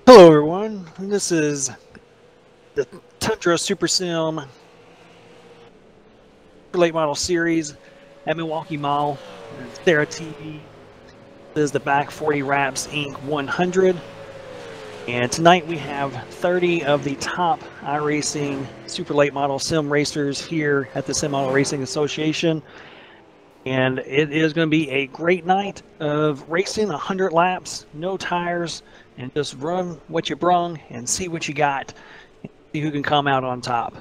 Hello everyone, this is the Tundra Super Sim late model series at Milwaukee Mall. SARA TV. This is the Back 40 Wraps Inc. 100. And tonight we have 30 of the top iRacing super late model sim racers here at the Sim Model Racing Association. And it is going to be a great night of racing, 100 laps, no tires, and just run what you brung and see what you got. See who can come out on top.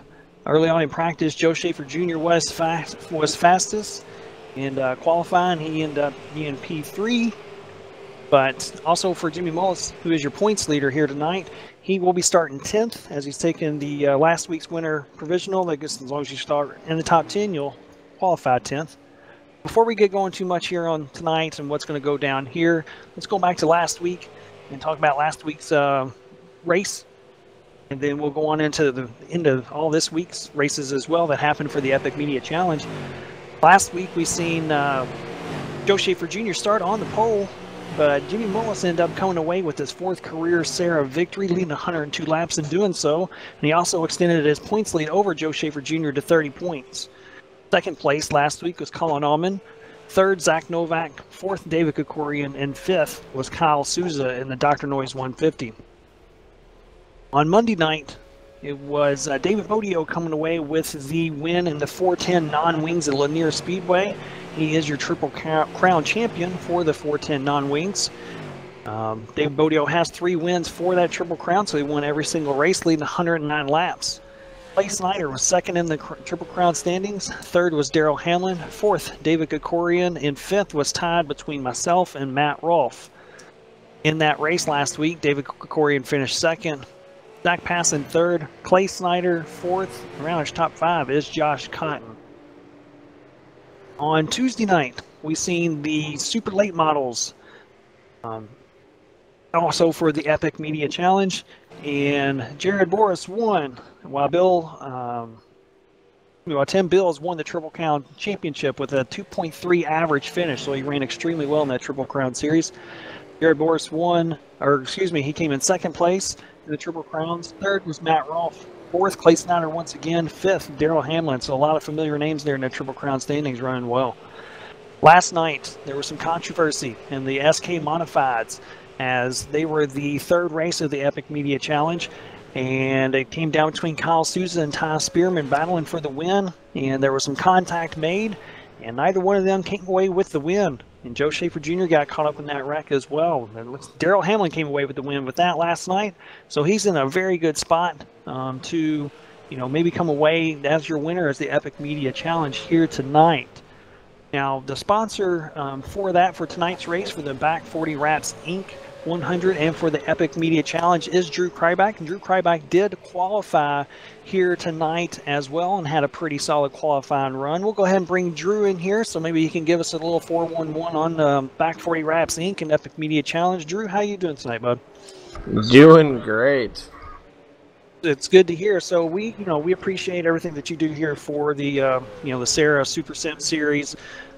Early on in practice, Joe Schaefer Jr. was fastest in qualifying. He ended up being P3. But also for Jimmy Mullis, who is your points leader here tonight, he will be starting 10th as he's taken the last week's winner provisional. I guess as long as you start in the top 10, you'll qualify 10th. Before we get going too much here on tonight and what's going to go down here, let's go back to last week and talk about last week's race. And then we'll go on into the end of all this week's races as well that happened for the Epic Media Challenge. Last week we seen Joe Schaefer Jr. start on the pole, but Jimmy Mullis ended up coming away with his 4th career SARA victory, leading 102 laps in doing so. And he also extended his points lead over Joe Schaefer Jr. to 30 points. Second place last week was Colin Allman. 3rd, Zach Novak. 4th, David Kikorian. And 5th was Kyle Souza in the Dr. Noise 150. On Monday night, it was David Bodio coming away with the win in the 410 non-wings at Lanier Speedway. He is your Triple Crown champion for the 410 non-wings. David Bodio has 3 wins for that Triple Crown, so he won every single race, leading 109 laps. Clay Snyder was 2nd in the Triple Crown standings. 3rd was Daryl Hamlin. 4th, David Kikorian. And 5th was tied between myself and Matt Rolfe. In that race last week, David Kikorian finished 2nd. Zach Passon 3rd. Clay Snyder 4th. Around his top 5 is Josh Cotton. On Tuesday night, we seen the super late models. Also for the Epic Media Challenge. And Jared Boris won, while Tim Bills won the Triple Crown Championship with a 2.3 average finish, so he ran extremely well in that Triple Crown series. Jared Boris won, he came in 2nd place in the Triple Crowns. 3rd was Matt Rolfe. 4th, Clay Snyder once again. 5th, Daryl Hamlin. So a lot of familiar names there in the Triple Crown standings running well. Last night, there was some controversy in the SK Modifieds, as they were the 3rd race of the Epic Media Challenge, and it came down between Kyle Souza and Ty Spearman battling for the win, and there was some contact made, and neither one of them came away with the win, and Joe Schaefer Jr. got caught up in that wreck as well. Daryl Hamlin came away with the win with that last night, so he's in a very good spot to maybe come away as your winner as the Epic Media Challenge here tonight. Now, the sponsor for tonight's race for the Back 40 Wraps Inc. 100 and for the Epic Media Challenge is Drew Kryback. And Drew Kryback did qualify here tonight as well and had a pretty solid qualifying run. We'll go ahead and bring Drew in here, so maybe he can give us a little 411 on the Back 40 Wraps Inc. and Epic Media Challenge. Drew, how you doing tonight, bud? Doing great. It's good to hear. So we appreciate everything that you do here for the the SARA Super Sim series.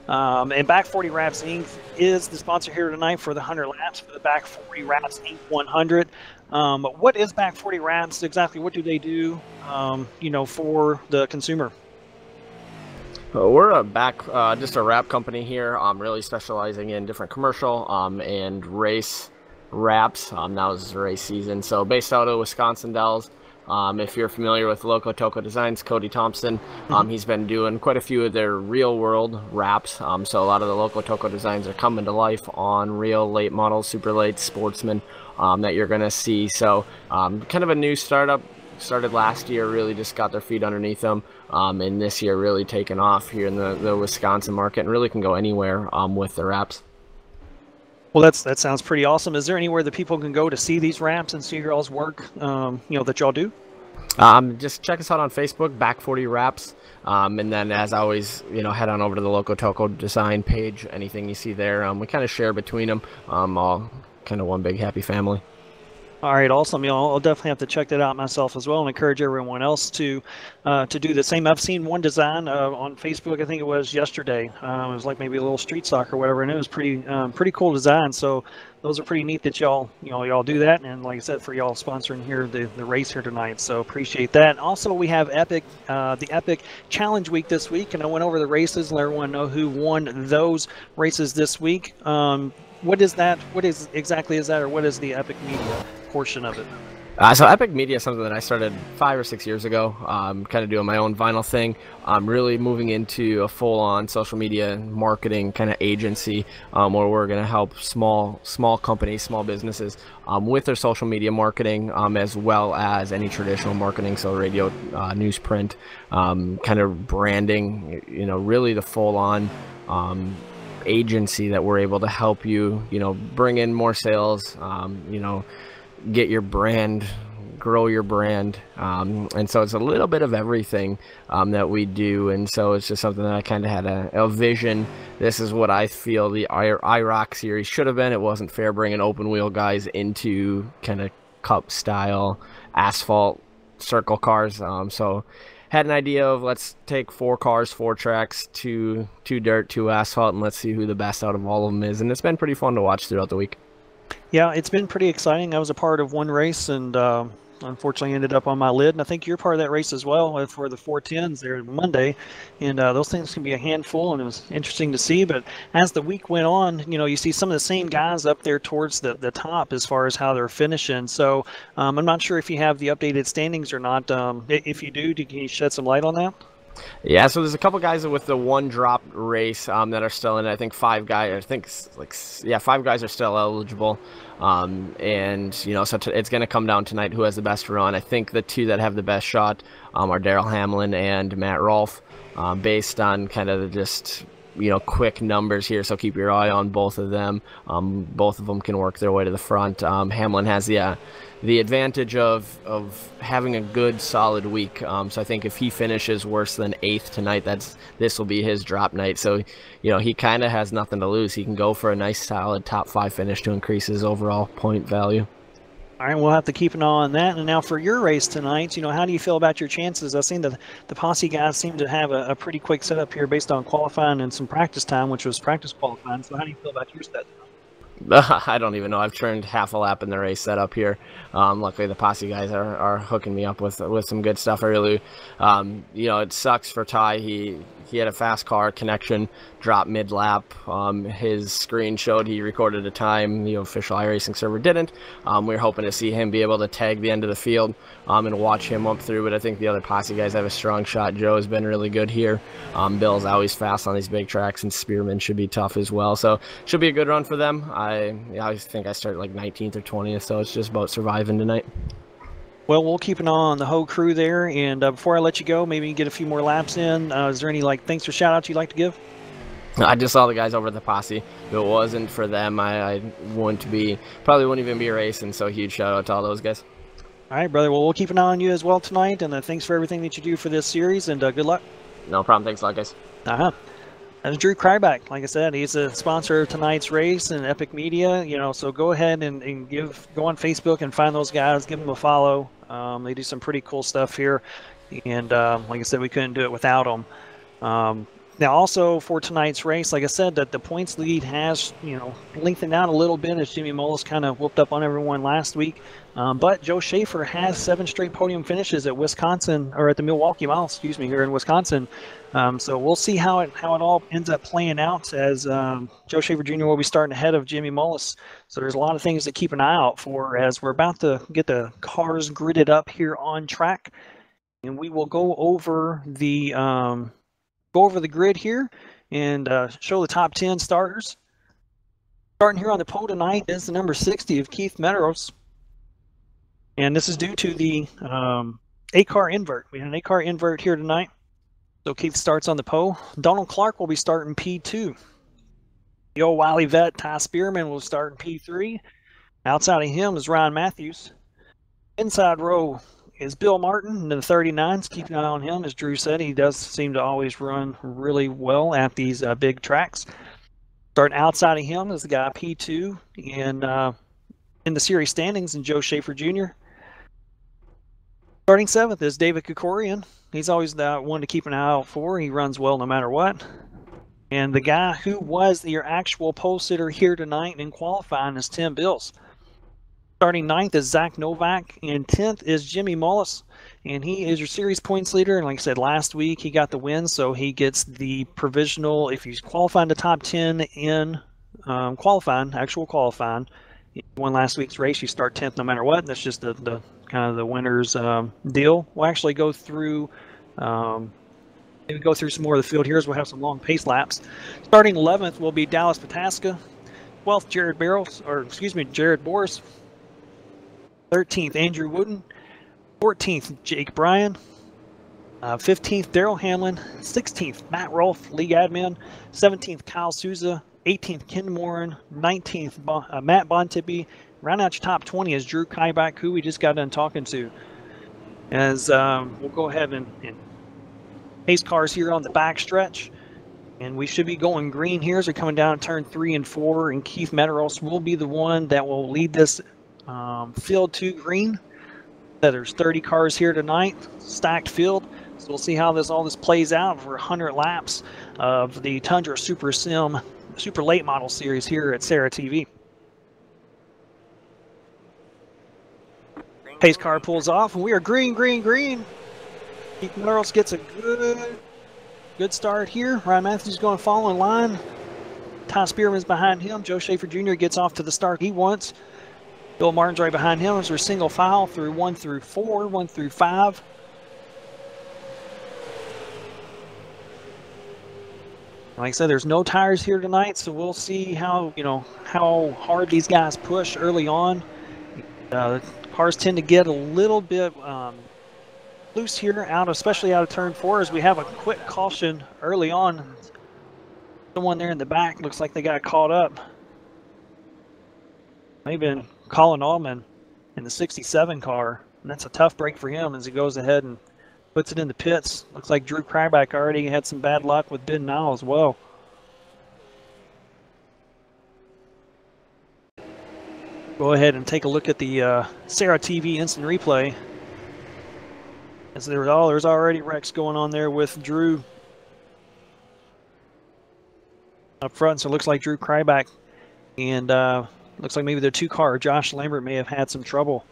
And Back 40 Wraps Inc. is the sponsor here tonight for the 100 laps for the Back 40 Wraps Inc. 100. But what is Back 40 Wraps exactly? What do they do, for the consumer? We're just a wrap company here, really specializing in different commercial and race wraps. Now is race season, so based out of Wisconsin Dells. If you're familiar with Loco Toco Designs, Cody Thompson, he's been doing quite a few of their real-world wraps. So a lot of the Loco Toco designs are coming to life on real late models, super late sportsmen that you're going to see. So kind of a new startup. Started last year, really just got their feet underneath them, and this year really taken off here in the Wisconsin market and really can go anywhere with the wraps. Well, that sounds pretty awesome. Is there anywhere that people can go to see these wraps and see your all's work, that y'all do? Just check us out on Facebook, Back 40 Wraps, and then as always, head on over to the Loco Toco Design page. Anything you see there, we kind of share between them, all kind of one big happy family. All right, awesome. I'll definitely have to check that out myself as well, and encourage everyone else to do the same. I've seen one design on Facebook. I think it was yesterday. It was like maybe a little street soccer or whatever, and it was pretty cool design. So those are pretty neat that y'all do that. And like I said, for y'all sponsoring here the race here tonight. So appreciate that. Also, we have the Epic Challenge Week this week, and I went over the races and let everyone know who won those races this week. What is that? What exactly is that, or what is the Epic Media portion of it? So Epic Media is something that I started 5 or 6 years ago, kind of doing my own vinyl thing. I'm really moving into a full-on social media marketing kind of agency, where we're going to help small companies, small businesses with their social media marketing, as well as any traditional marketing, so radio, newsprint, kind of branding, really the full-on agency that we're able to help you, bring in more sales, get your brand, grow your brand, and so it's a little bit of everything that we do. And so it's just something that I kind of had a vision. This is what I feel the IROC series should have been. It wasn't fair bringing open wheel guys into kind of cup style asphalt circle cars, so had an idea of, let's take 4 cars, 4 tracks, 2 dirt, 2 asphalt, and let's see who the best out of all of them is. And it's been pretty fun to watch throughout the week. Yeah, it's been pretty exciting. I was a part of one race, and unfortunately ended up on my lid. And I think you're part of that race as well for the 410s there Monday. And those things can be a handful, and it was interesting to see. But as the week went on, you see some of the same guys up there towards the top as far as how they're finishing. So I'm not sure if you have the updated standings or not. If you do, can you shed some light on that? Yeah, so there's a couple guys with the one drop race that are still in. I think 5 guys. 5 guys are still eligible. And so it's going to come down tonight who has the best run. I think the 2 that have the best shot are Daryl Hamlin and Matt Rolfe, based on kind of just quick numbers here. So keep your eye on both of them. Both of them can work their way to the front. Hamlin has the advantage of having a good solid week. So I think if he finishes worse than 8th tonight, this will be his drop night. So he kind of has nothing to lose. He can go for a nice solid top 5 finish to increase his overall point value. All right, we'll have to keep an eye on that. And now for your race tonight, how do you feel about your chances? I've seen the Posse guys seem to have a pretty quick setup here based on qualifying and some practice time, which was practice qualifying. So how do you feel about your stats tonight? I don't even know. I've turned half a lap in the race setup here. Luckily, the Posse guys are hooking me up with some good stuff. I really, it sucks for Ty. He had a fast car connection, dropped mid-lap. His screen showed he recorded a time. The official iRacing server didn't. We were hoping to see him be able to tag the end of the field and watch him up through, but I think the other Posse guys have a strong shot. Joe has been really good here. Bill's always fast on these big tracks, and Spearman should be tough as well. So should be a good run for them. I think I started like 19th or 20th, so it's just about surviving tonight. Well, we'll keep an eye on the whole crew there. And before I let you go, maybe you get a few more laps in. Is there any thanks or shout outs you'd like to give? I just saw the guys over at the Posse. If it wasn't for them, I probably wouldn't even be racing. So huge shout out to all those guys. All right, brother. Well, we'll keep an eye on you as well tonight. And thanks for everything that you do for this series. And good luck. No problem. Thanks a lot, guys. That's Drew Kryback. Like I said, he's a sponsor of tonight's race and Epic Media. So go ahead and go on Facebook and find those guys. Give them a follow. They do some pretty cool stuff here. And like I said, we couldn't do it without them. Now, also for tonight's race, like I said, that the points lead has, lengthened out a little bit as Jimmy Mullis kind of whooped up on everyone last week. But Joe Schaefer has 7 straight podium finishes at Wisconsin, or at the Milwaukee Mile, here in Wisconsin. So we'll see how it all ends up playing out, as Joe Schaefer Jr. will be starting ahead of Jimmy Mullis. So there's a lot of things to keep an eye out for as we're about to get the cars gridded up here on track. And we will go over the grid here and show the top 10 starters. Starting here on the pole tonight is the number 60 of Keith Meadows. And this is due to the 8-car invert. We had an 8-car invert here tonight. So Keith starts on the pole. Donald Clark will be starting P2. The old Wiley vet, Ty Spearman, will start in P3. Outside of him is Ryan Matthews. Inside row is Bill Martin in the 39s. Keep an eye on him. As Drew said, he does seem to always run really well at these big tracks. Starting outside of him is the guy P2 in In the series standings, and Joe Schaefer Jr. Starting 7th is David Kikorian. He's always the one to keep an eye out for. He runs well no matter what. And the guy who was your actual pole sitter here tonight in qualifying is Tim Bills. Starting 9th is Zach Novak, and 10th is Jimmy Mullis. And he is your series points leader. And like I said, last week he got the win, so he gets the provisional. If he's qualifying to top 10 in actual qualifying, he won last week's race, you start 10th no matter what. That's just the kind of the winner's deal. We'll actually go through maybe go through some more of the field here as we'll have some long pace laps. Starting 11th will be Dallas Pataska. 12th, Jared Boris. 13th, Andrew Wooden. 14th, Jake Bryan. 15th, Daryl Hamlin. 16th, Matt Rolfe, league admin. 17th, Kyle Souza. 18th, Ken Morin. 19th, Matt Bontippy. Round out your top 20 is Drew Kybach, who we just got done talking to. As we'll go ahead and pace cars here on the back stretch. And we should be going green here as we're coming down turn 3 and 4. And Keith Medeiros will be the one that will lead this field to green. There's 30 cars here tonight, stacked field. So we'll see how all this plays out for 100 laps of the Tundra Super Sim Super Late Model Series here at SARA TV. Pace car pulls off, and we are green, green, green. Keith Medeiros gets a good start here. Ryan Matthews going to fall in line. Ty Spearman's behind him. Joe Schaefer Jr. gets off to the start he wants. Bill Martin's right behind him as we're single file through 1 through 4, 1 through 5. Like I said, there's no tires here tonight, so we'll see how hard these guys push early on. The cars tend to get a little bit loose here, especially out of turn 4, as we have a quick caution early on. Someone there in the back looks like they got caught up. They've been calling Allman in the 67 car, and that's a tough break for him as he goes ahead and puts it in the pits. Looks like Drew Kryback already had some bad luck with Ben Nile as well. Go ahead and take a look at the SARA TV instant replay. As there's already wrecks going on there with Drew up front. So it looks like Drew Kryback and looks like maybe the 2-car Josh Lambert may have had some trouble.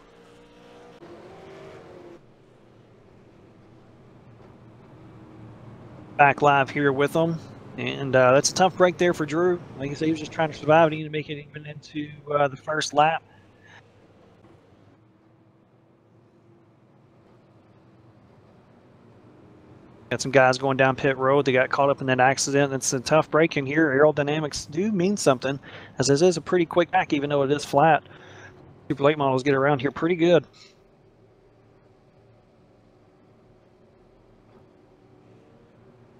Back live here with them, and that's a tough break there for Drew. Like I said, he was just trying to survive. He needed to make it even into the first lap. Got some guys going down pit road. They got caught up in that accident. It's a tough break in here. Aerodynamics do mean something, as this is a pretty quick back, even though it is flat. Super late models get around here pretty good.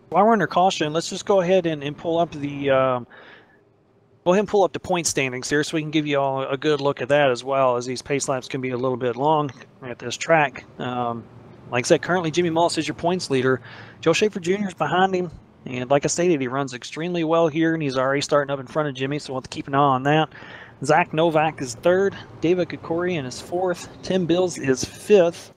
While we're under caution, let's just go ahead and pull up the pull up the point standings here, so we can give you all a good look at that as well, as these pace laps can be a little bit long at this track. Like I said, currently Jimmy Mullis is your points leader. Joe Schaefer Jr. is behind him, and like I stated, he runs extremely well here, and he's already starting up in front of Jimmy, so we'll have to keep an eye on that. Zach Novak is 3rd. David Kikorian is 4th. Tim Bills is 5th.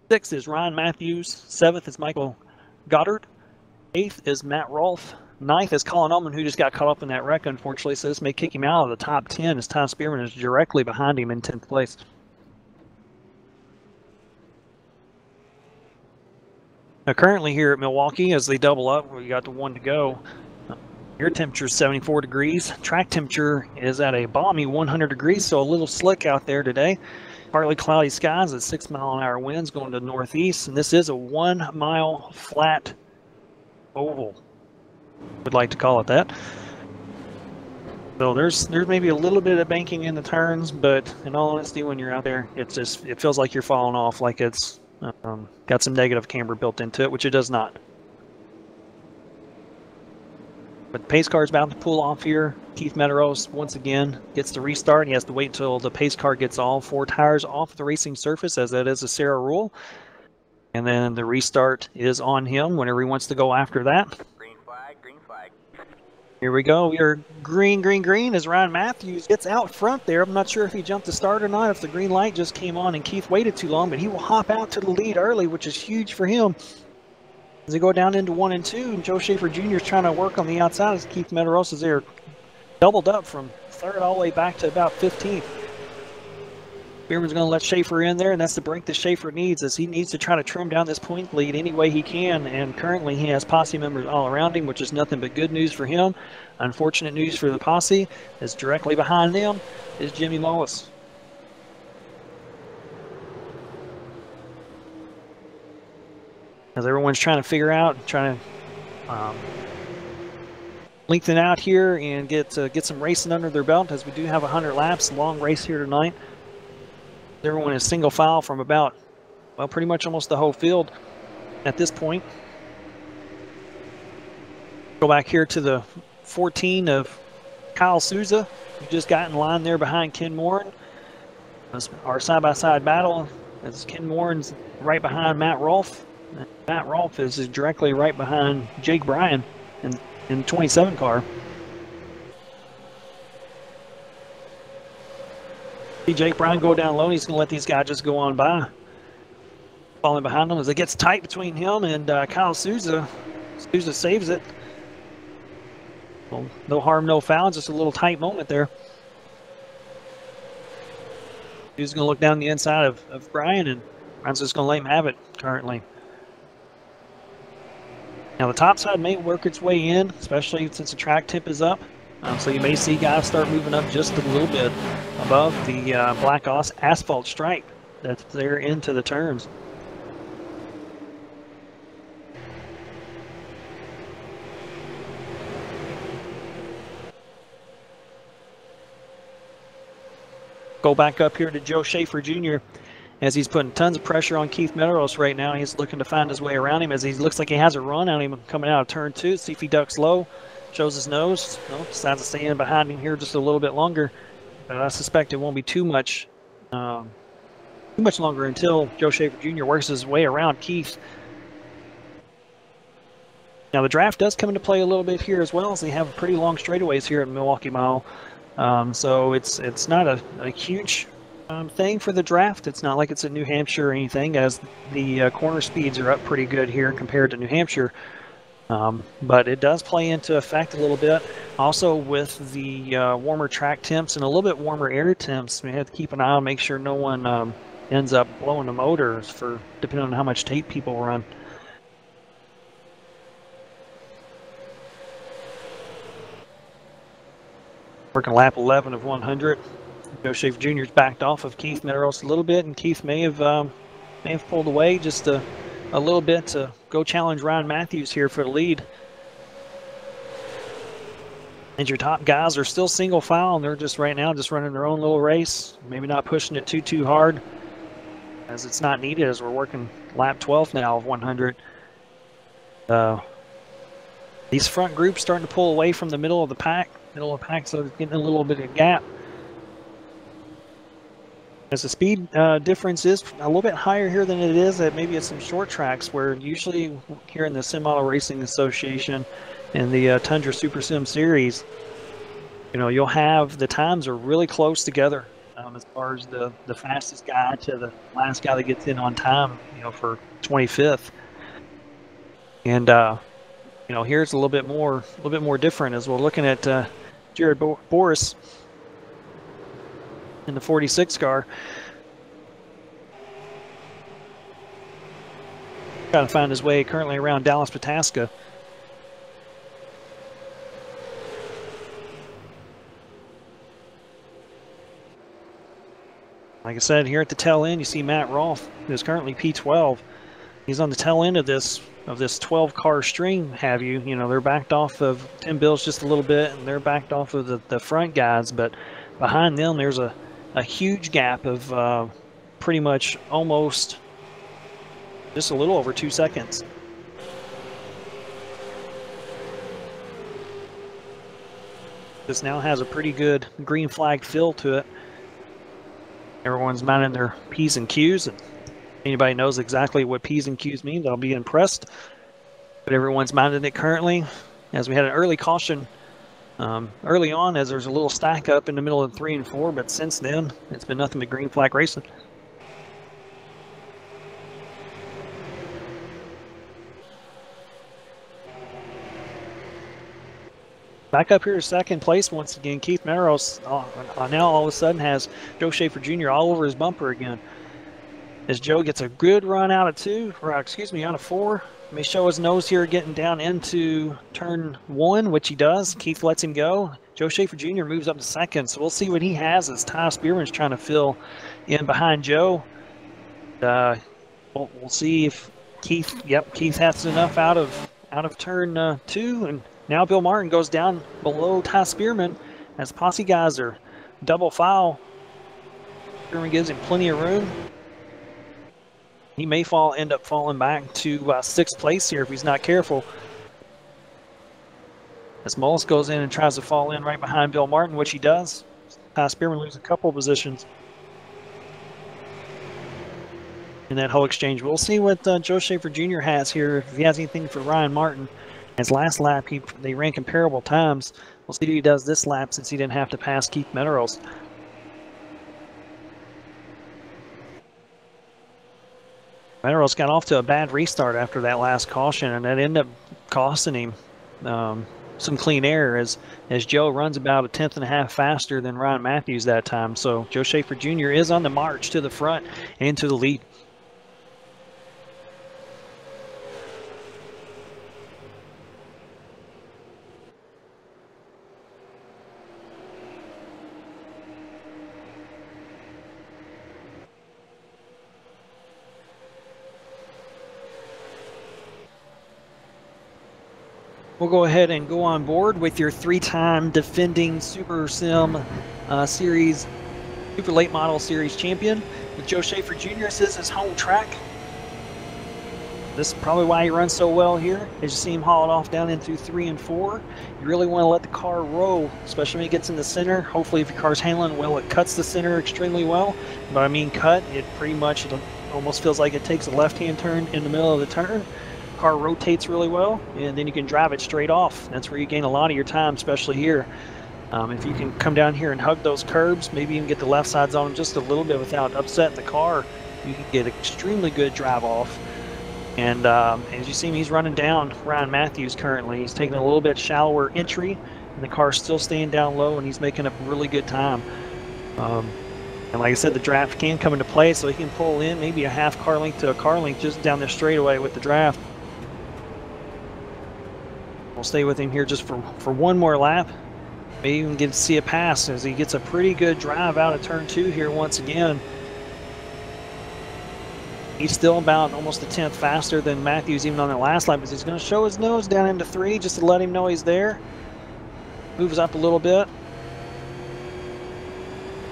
Sixth is Ryan Matthews. 7th is Michael Goddard. 8th is Matt Rolfe. 9th is Colin Ullman, who just got caught up in that wreck, unfortunately, so this may kick him out of the top 10 as Tom Spearman is directly behind him in 10th place. Now, currently here at Milwaukee, as they double up, we got the 1 to go. Air temperature is 74 degrees. Track temperature is at a balmy 100 degrees, so a little slick out there today. Partly cloudy skies at 6-mile-an-hour winds going to northeast, and this is a 1-mile flat oval. Would like to call it that. So there's maybe a little bit of banking in the turns, but in all honesty, when you're out there, it feels like you're falling off, like it's got some negative camber built into it, which it does not. But the pace car is about to pull off here. Keith Medeiros once again gets the restart. He has to wait until the pace car gets all 4 tires off the racing surface, as that is a SARA rule. And then the restart is on him whenever he wants to go after that. Green flag, green flag. Here we go. We are green, green, green as Ryan Matthews gets out front there. I'm not sure if he jumped the start or not, if the green light just came on and Keith waited too long, but he will hop out to the lead early, which is huge for him. As they go down into 1 and 2, and Joe Schaefer Jr. is trying to work on the outside as Keith Medeiros is there, doubled up from 3rd all the way back to about 15th. Bierman's going to let Schaefer in there, and that's the break that Schaefer needs, as he needs to try to trim down this point lead any way he can, and currently he has posse members all around him, which is nothing but good news for him. Unfortunate news for the posse, as directly behind them is Jimmy Lawless. As everyone's trying to figure out, trying to lengthen out here and get some racing under their belt, as we do have 100 laps, long race here tonight. Everyone is single file from about, well, pretty much almost the whole field at this point. Go back here to the 14 of Kyle Souza, who just got in line there behind Ken Morin. Our side-by-side battle, as Ken Morin's right behind Matt Rolfe. And Matt Rolfe is directly right behind Jake Bryan in the 27 car. See Jake Bryan go down low, and he's going to let these guys just go on by. Falling behind him as it gets tight between him and Kyle Souza. Souza saves it. Well, no harm, no foul, just a little tight moment there. He's going to look down the inside of Bryan, and Bryan's just going to let him have it currently. Now the top side may work its way in, especially since the track tip is up. So you may see guys start moving up just a little bit above the black asphalt stripe that's there into the turns. Go back up here to Joe Schaefer Jr. as he's putting tons of pressure on Keith Medeiros right now. He's looking to find his way around him as he looks like he has a run on him coming out of turn 2. See if he ducks low. Shows his nose. No, decides to stay in behind him here just a little bit longer. But I suspect it won't be too much longer until Joe Schaefer Jr. works his way around Keith. Now the draft does come into play a little bit here as well, as they have pretty long straightaways here at Milwaukee Mile. So it's not a huge thing for the draft. It's not like it's in New Hampshire or anything, as the corner speeds are up pretty good here compared to New Hampshire. But it does play into effect a little bit. Also with the warmer track temps and a little bit warmer air temps, we have to keep an eye on, make sure no one ends up blowing the motors, for depending on how much tape people run. Working lap 11 of 100. Joe Schaefer Jr.'s backed off of Keith Medeiros a little bit, and Keith may have pulled away just a little bit to go challenge Ryan Matthews here for the lead. And your top guys are still single file, and they're just right now just running their own little race. Maybe not pushing it too hard, as it's not needed, as we're working lap 12 now of 100. These front groups starting to pull away from the middle of the pack. So it's getting a little bit of gap. As the speed difference is a little bit higher here than it is at maybe at some short tracks, where usually here in the Sim Auto Racing Association and the Tundra Super Sim Series, you know, you'll have the times are really close together as far as the fastest guy to the last guy that gets in on time, you know, for 25th. And you know, here's a little bit more different, as we're looking at Jared Boris in the 46 car. Trying to find his way currently around Dallas Pataska. Like I said, here at the tail end, you see Matt Rolfe, who's currently P12. He's on the tail end of this 12-car string, have you. You know, they're backed off of Tim Bills just a little bit, and they're backed off of the front guys, but behind them there's a huge gap of pretty much almost just a little over 2 seconds. This now has a pretty good green flag feel to it. Everyone's minding their P's and Q's, and anybody knows exactly what P's and Q's mean, I'll be impressed. But everyone's minding it currently, as we had an early caution early on, as there's a little stack up in the middle of 3 and 4, but since then, it's been nothing but green flag racing. Back up here to second place once again. Keith Melrose now all of a sudden has Joe Schaefer Jr. all over his bumper again. As Joe gets a good run out of 2, or excuse me, out of 4. May show his nose here getting down into turn 1, which he does. Keith lets him go. Joe Schaefer Jr. moves up to second, so we'll see what he has as Ty Spearman's trying to fill in behind Joe. We'll see if Keith, Keith has enough out of turn 2, and now Bill Martin goes down below Ty Spearman as Posse guys are double foul. Spearman gives him plenty of room. He may end up falling back to 6th place here if he's not careful. As Mullis goes in and tries to fall in right behind Bill Martin, which he does. Ty Spearman loses a couple of positions in that whole exchange. We'll see what Joe Schaefer Jr. has here, if he has anything for Ryan Martin. His last lap, they ran comparable times. We'll see what he does this lap since he didn't have to pass Keith Melrose. Melrose got off to a bad restart after that last caution, and that ended up costing him some clean air as Joe runs about a 1/10.5 faster than Ryan Matthews that time. So Joe Schaefer Jr. is on the march to the front and to the lead. We'll go ahead and go on board with your 3-time defending Super Sim Series, Super Late Model Series champion with Joe Schaefer Jr. This is his home track. This is probably why he runs so well here. As you see him haul it off down into 3 and 4. You really want to let the car roll, especially when it gets in the center. Hopefully if your car's handling well, it cuts the center extremely well. But I mean cut, it pretty much almost feels like it takes a left-hand turn in the middle of the turn. Car rotates really well, and then you can drive it straight off. That's where you gain a lot of your time, especially here. If you can come down here and hug those curbs, maybe even get the left sides on them just a little bit without upsetting the car, you can get extremely good drive off. And as you see, he's running down Ryan Matthews currently. He's taking a little bit shallower entry, and the car's still staying down low, and he's making a really good time. And like I said, the draft can come into play, so he can pull in maybe a half car length to a car length just down the straightaway with the draft. We'll stay with him here just for one more lap. Maybe even get to see a pass as he gets a pretty good drive out of turn 2 here once again. He's still about almost a 10th faster than Matthews even on that last lap, because he's going to show his nose down into 3 just to let him know he's there. Moves up a little bit.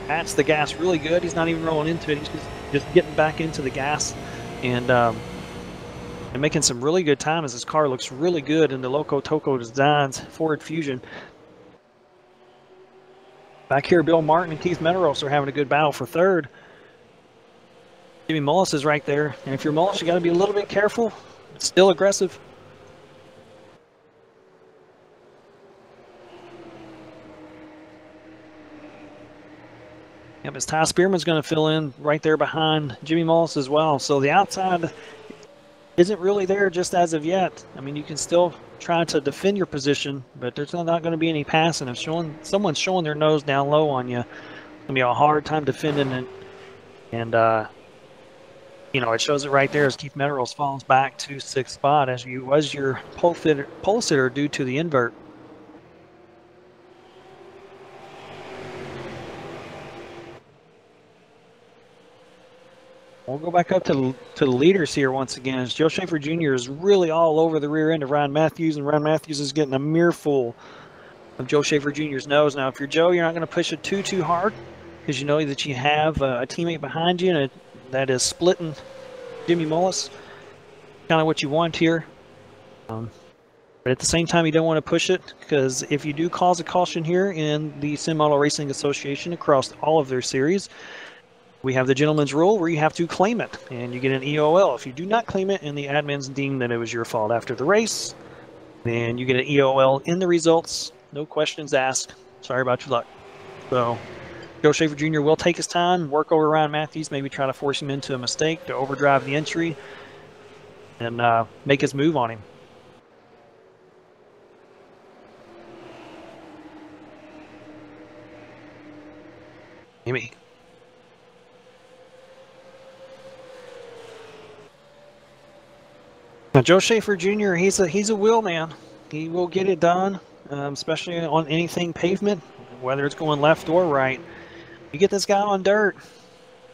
That's the gas really good. He's not even rolling into it. He's just getting back into the gas and making some really good time as his car looks really good in the Loco Toco Designs Ford Fusion. Back here, Bill Martin and Keith Melrose are having a good battle for 3rd. Jimmy Mullis is right there. And if you're Mullis, you got to be a little bit careful. It's still aggressive. Yep, as Ty Spearman's going to fill in right there behind Jimmy Mullis as well. So the outside isn't really there just as of yet. I mean, you can still try to defend your position, but there's not going to be any passing. If someone's showing their nose down low on you, it's going to be a hard time defending it. And, you know, it shows it right there as Keith Melrose falls back to 6th spot as you was your pole sitter due to the invert. We'll go back up to the leaders here once again as Joe Schaefer Jr. is really all over the rear end of Ryan Matthews, and Ryan Matthews is getting a mirrorful of Joe Schaefer Jr.'s nose. Now, if you're Joe, you're not going to push it too hard because you know that you have a teammate behind you and that is splitting Jimmy Mullis. Kind of what you want here. But at the same time, you don't want to push it because if you do cause a caution here in the Sim Model Racing Association across all of their series, we have the gentleman's rule where you have to claim it, and you get an EOL. If you do not claim it and the admins deem that it was your fault after the race, then you get an EOL in the results, no questions asked. Sorry about your luck. So Joe Schaefer Jr. will take his time, work over Ryan Matthews, maybe try to force him into a mistake to overdrive the entry, and make his move on him. Maybe. Now, Joe Schaefer Jr., he's a will man. He will get it done, especially on anything pavement, whether it's going left or right. You get this guy on dirt,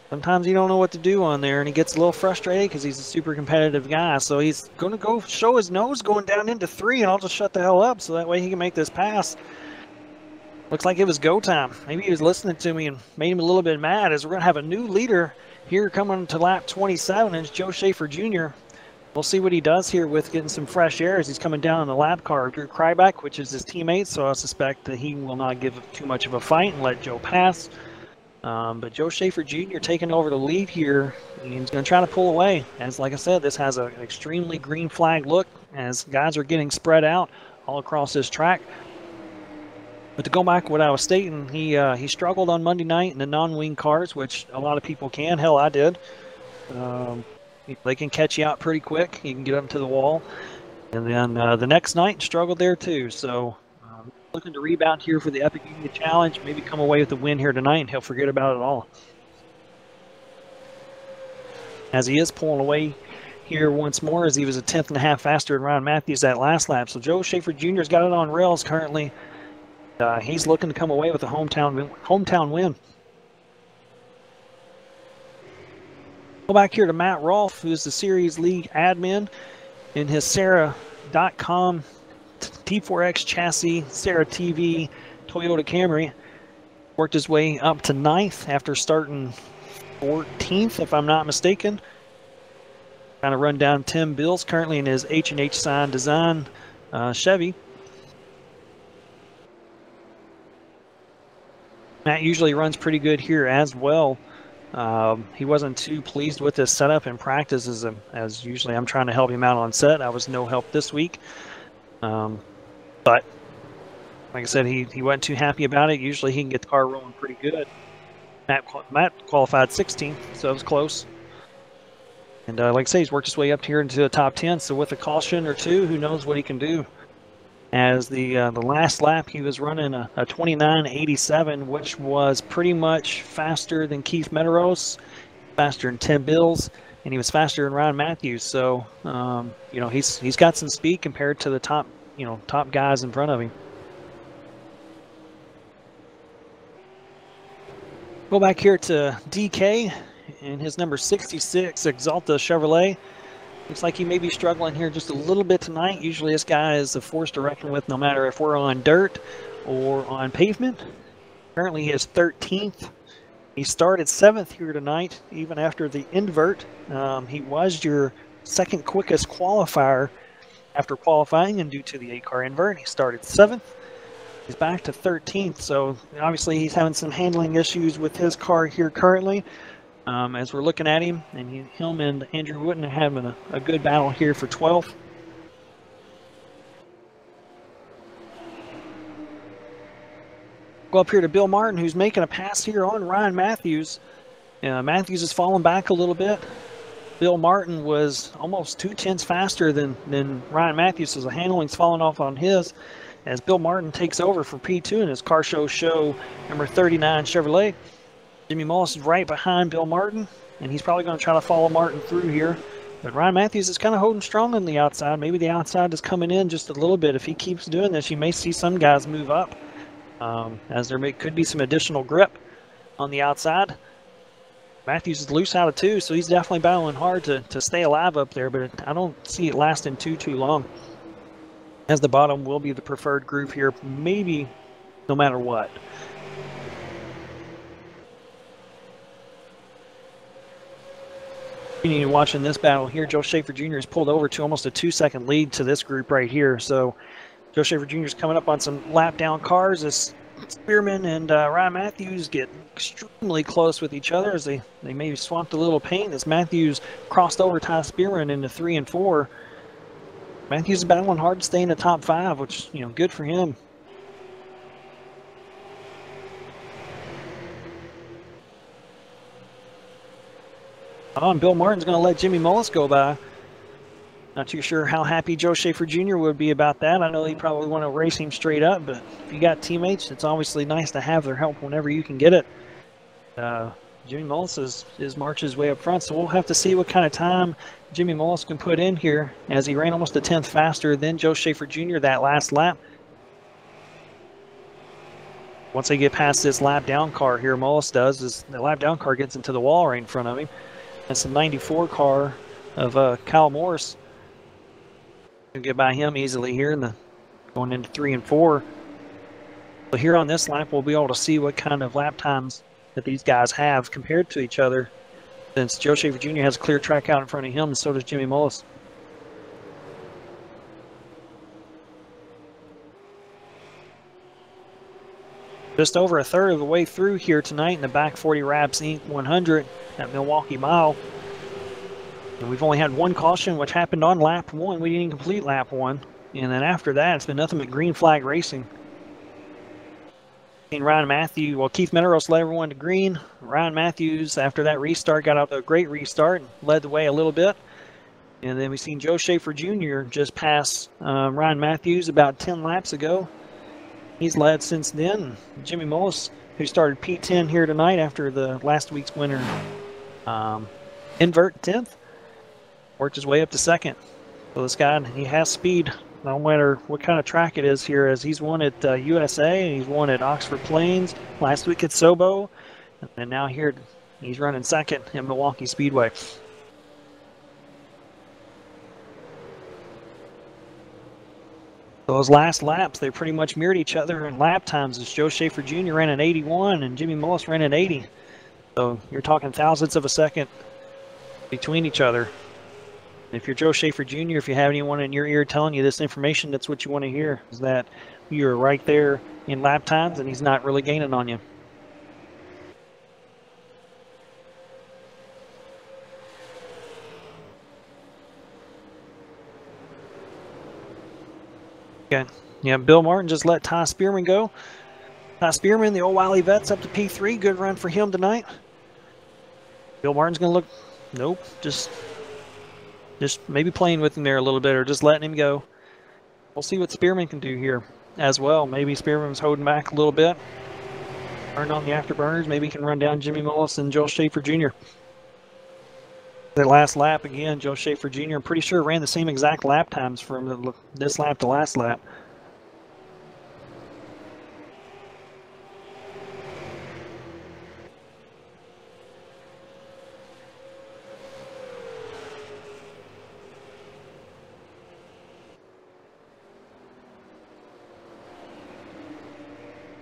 sometimes you don't know what to do on there, and he gets a little frustrated because he's a super competitive guy. So he's going to go show his nose going down into 3, and I'll just shut the hell up so that way he can make this pass. Looks like it was go time. Maybe he was listening to me and made him a little bit mad, as we're going to have a new leader here coming to lap 27, and it's Joe Schaefer Jr. We'll see what he does here with getting some fresh air as he's coming down in the lap car. Drew Kryback, which is his teammate, so I suspect that he will not give too much of a fight and let Joe pass. But Joe Schaefer Jr. taking over the lead here, and he's going to try to pull away. As like I said, this has an extremely green flag look as guys are getting spread out all across this track. But to go back to what I was stating, he struggled on Monday night in the non-wing cars, which a lot of people can. Hell, I did. They can catch you out pretty quick. You can get them to the wall. And then the next night, struggled there too. So looking to rebound here for the Epic Union Challenge. Maybe come away with a win here tonight, and he'll forget about it all. As he is pulling away here once more, as he was a 10.5 faster than Ryan Matthews that last lap. So Joe Schaefer Jr.'s got it on rails currently. He's looking to come away with a hometown win. Go back here to Matt Rolfe, who's the Series League admin in his SARA.com T4X chassis, SARA TV, Toyota Camry. Worked his way up to 9th after starting 14th, if I'm not mistaken. Kind of run down Tim Bills, currently in his H&H Sign Design Chevy. Matt usually runs pretty good here as well. He wasn't too pleased with his setup in practice, as usually I'm trying to help him out on set. I was no help this week. But like I said, he wasn't too happy about it. Usually he can get the car rolling pretty good. Matt qualified 16th, so it was close. And like I say, he's worked his way up here into the top 10, so with a caution or two, who knows what he can do. As the last lap, he was running a 29.87, which was pretty much faster than Keith Meteros, faster than Tim Bills, and he was faster than Ryan Matthews. So, you know, he's got some speed compared to the top guys in front of him. Go back here to DK and his number 66 Exalta Chevrolet. Looks like he may be struggling here just a little bit tonight. Usually this guy is a force to reckon with no matter if we're on dirt or on pavement. Currently he is 13th. He started 7th here tonight, even after the invert. He was your second quickest qualifier after qualifying, and due to the 8-car invert, he started 7th. He's back to 13th, so obviously he's having some handling issues with his car here currently. As we're looking at him, and him and Andrew Wooten are having a good battle here for 12th. Go up here to Bill Martin, who's making a pass here on Ryan Matthews. Matthews has fallen back a little bit. Bill Martin was almost 2/10 faster than Ryan Matthews, so the handling's falling off on his. As Bill Martin takes over for P2 in his car show number 39 Chevrolet. Jimmy Mullis is right behind Bill Martin, and he's probably going to try to follow Martin through here. But Ryan Matthews is kind of holding strong on the outside. Maybe the outside is coming in just a little bit. If he keeps doing this, you may see some guys move up, as there could be some additional grip on the outside. Matthews is loose out of 2, so he's definitely battling hard to stay alive up there, but I don't see it lasting too long. As the bottom will be the preferred group here, maybe no matter what. Watching this battle here, Joe Schaefer Jr. has pulled over to almost a 2-second lead to this group right here. So Joe Schaefer Jr. is coming up on some lap down cars as Spearman and Ryan Matthews get extremely close with each other, as they maybe swapped a little paint as Matthews crossed over Ty Spearman into 3 and 4. Matthews is battling hard to stay in the top 5, which, you know, good for him. Oh, and Bill Martin's going to let Jimmy Mullis go by. Not too sure how happy Joe Schaefer Jr. would be about that. I know he'd probably want to race him straight up, but if you got teammates, it's obviously nice to have their help whenever you can get it. Jimmy Mullis is marching his way up front, so we'll have to see what kind of time Jimmy Mullis can put in here, as he ran almost a tenth faster than Joe Schaefer Jr. that last lap. Once they get past this lap down car here, Mullis does, is the lap down car gets into the wall right in front of him. That's the 94 car of Kyle Morris. Can get by him easily here in the going into 3 and 4. But here on this lap, we'll be able to see what kind of lap times that these guys have compared to each other, since Joe Schaefer Jr. has a clear track out in front of him, and so does Jimmy Mullis. Just over a third of the way through here tonight in the Back 40 Wraps Inc. 100 at Milwaukee Mile. And we've only had one caution, which happened on lap 1. We didn't complete lap 1. And then after that, it's been nothing but green flag racing. And Ryan Matthews, well, Keith Meteros led everyone to green. Ryan Matthews, after that restart, got out to a great restart and led the way a little bit. And then we've seen Joe Schaefer Jr. just pass Ryan Matthews about 10 laps ago. He's led since then. Jimmy Mullis, who started P10 here tonight after the last week's winner, invert 10th, worked his way up to 2nd. So this guy, he has speed, no matter what kind of track it is here, as he's won at USA, he's won at Oxford Plains, last week at Sobo, and now here he's running 2nd in Milwaukee Speedway. Those last laps, they pretty much mirrored each other in lap times, as Joe Schaefer Jr. ran at 81 and Jimmy Mullis ran at 80. So you're talking thousandths of a second between each other. If you're Joe Schaefer Jr., if you have anyone in your ear telling you this information, that's what you want to hear, is that you're right there in lap times and he's not really gaining on you. Okay. Yeah, Bill Martin just let Ty Spearman go. Ty Spearman, the old Wiley Vets, up to P3. Good run for him tonight. Bill Martin's going to look, nope, just maybe playing with him there a little bit, or just letting him go. We'll see what Spearman can do here as well. Maybe Spearman's holding back a little bit. Turned on the afterburners. Maybe he can run down Jimmy Mullis and Joe Schaefer Jr. That last lap, again, Joe Schaefer Jr., I'm pretty sure ran the same exact lap times from this lap to last lap.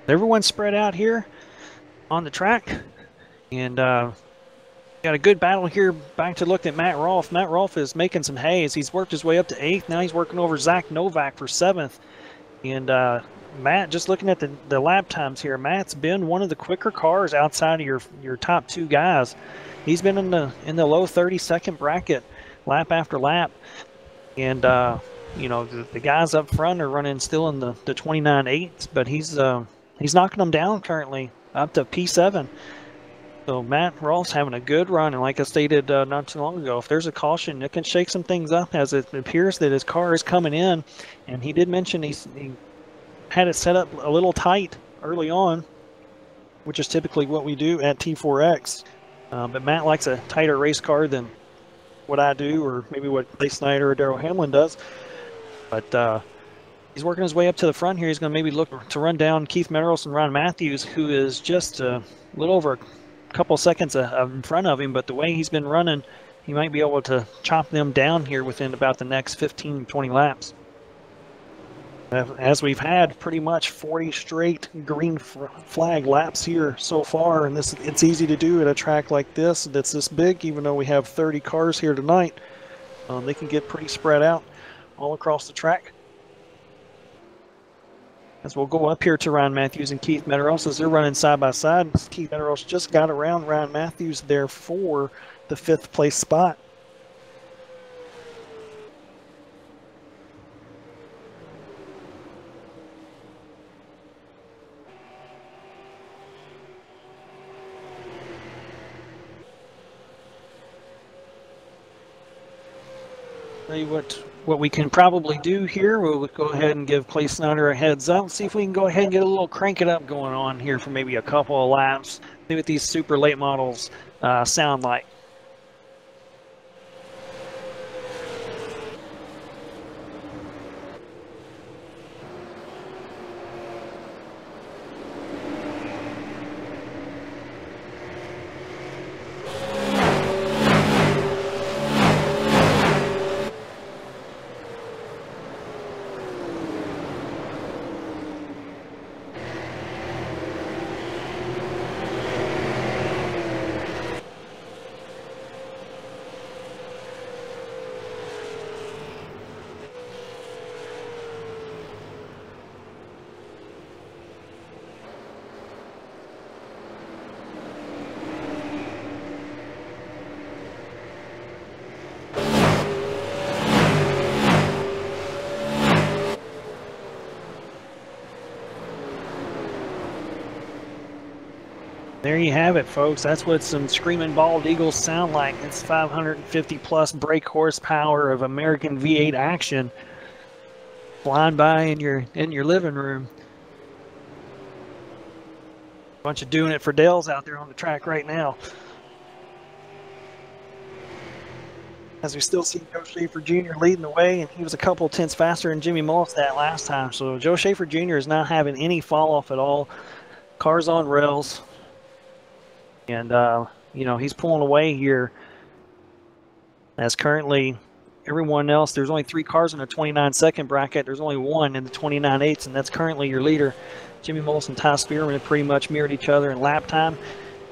Everyone's spread out here on the track, and got a good battle here. Back to look at Matt Rolfe. Matt Rolfe is making some hay as he's worked his way up to 8th. Now he's working over Zach Novak for 7th. And Matt, just looking at the lap times here, Matt's been one of the quicker cars outside of your top 2 guys. He's been in the low 30-second bracket lap after lap. And you know, the guys up front are running still in the 29.8s, but he's knocking them down currently up to P7. So Matt Rolfe's having a good run, and like I stated not too long ago, if there's a caution, it can shake some things up, as it appears that his car is coming in. And he did mention he had it set up a little tight early on, which is typically what we do at T4X. But Matt likes a tighter race car than what I do, or maybe what Clay Snyder or Darrell Hamlin does. But he's working his way up to the front here. He's going to maybe look to run down Keith Meteros and Ron Matthews, who is just a little over a couple seconds in front of him. But the way he's been running, he might be able to chop them down here within about the next 15, 20 laps. As we've had pretty much 40 straight green flag laps here so far, and it's easy to do at a track like this that's this big. Even though we have 30 cars here tonight, they can get pretty spread out all across the track. As we'll go up here to Ryan Matthews and Keith Meteros as they're running side by side. Keith Meteros just got around Ryan Matthews there for the 5th place spot. Tell you what we can probably do here. We'll go ahead and give Clay Snyder a heads up. See if we can go ahead and get a little crank it up going on here for maybe a couple of laps. See what these super late models sound like. There you have it, folks. That's what some screaming bald eagles sound like. It's 550 plus brake horsepower of American V8 action flying by in your living room. Bunch of doing it for Dales out there on the track right now. As we still see Joe Schaefer Jr. leading the way, and he was a couple tenths faster than Jimmy Mullis that last time. So Joe Schaefer Jr. is not having any fall off at all. Cars on rails. And, you know, he's pulling away here as currently everyone else, there's only 3 cars in the 29-second bracket. There's only 1 in the 29.8s, and that's currently your leader. Jimmy Mullis and Ty Spearman have pretty much mirrored each other in lap time,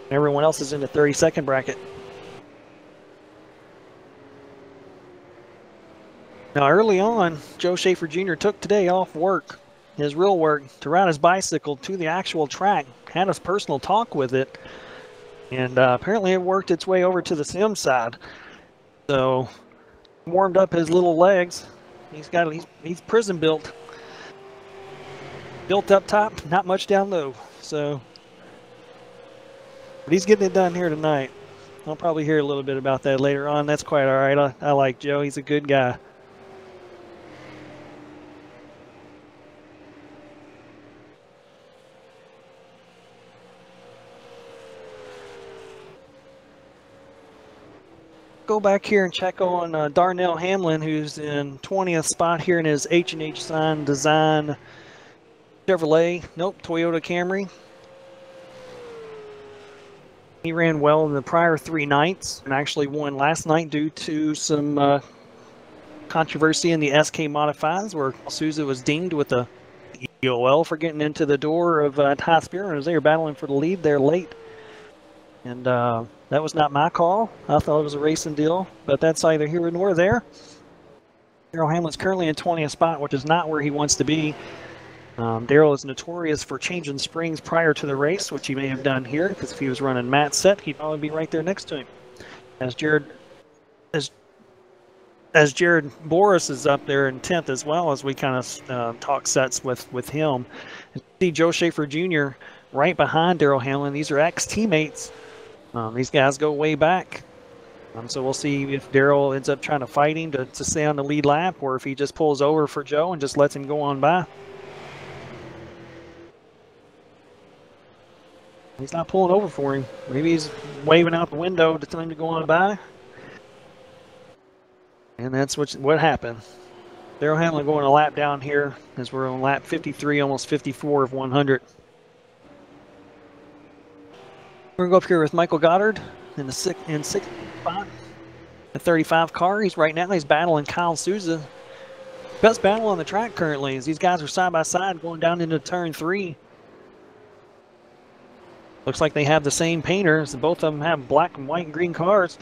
and everyone else is in the 30-second bracket. Now, early on, Joe Schaefer Jr. took today off work, his real work, to ride his bicycle to the actual track, had a personal talk with it, and apparently it worked its way over to the sim side. So warmed up his little legs. He's prison built up top, not much down low. So, but he's getting it done here tonight. I'll probably hear a little bit about that later on. That's quite all right. I like Joe. He's a good guy. Go back here and check on Darnell Hamlin, who's in 20th spot here in his H&H Sign Design Chevrolet, Toyota Camry. He ran well in the prior 3 nights and actually won last night due to some controversy in the SK Modifieds, where Souza was dinged with a EOL for getting into the door of Ty Spearman as they were battling for the lead there late. And that was not my call. I thought it was a racing deal, but that's either here nor there. Darrell Hamlin's currently in 20th spot, which is not where he wants to be. Darrell is notorious for changing springs prior to the race, which he may have done here, because if he was running Matt set, he'd probably be right there next to him. As Jared Boris is up there in 10th as well, as we kind of talk sets with him. And see Joe Schaefer Jr. right behind Darrell Hamlin. These are ex-teammates. These guys go way back. So we'll see if Darrell ends up trying to fight him to stay on the lead lap, or if he just pulls over for Joe and just lets him go on by. He's not pulling over for him. Maybe he's waving out the window to tell him to go on by. And that's what happened. Darrell Hamlin going a lap down here as we're on lap 53, almost 54 of 100. We're going to go up here with Michael Goddard in the sixth spot. The 35 car. He's battling Kyle Souza. Best battle on the track currently as these guys are side by side going down into turn 3. Looks like they have the same painters. Both of them have black and white and green cars.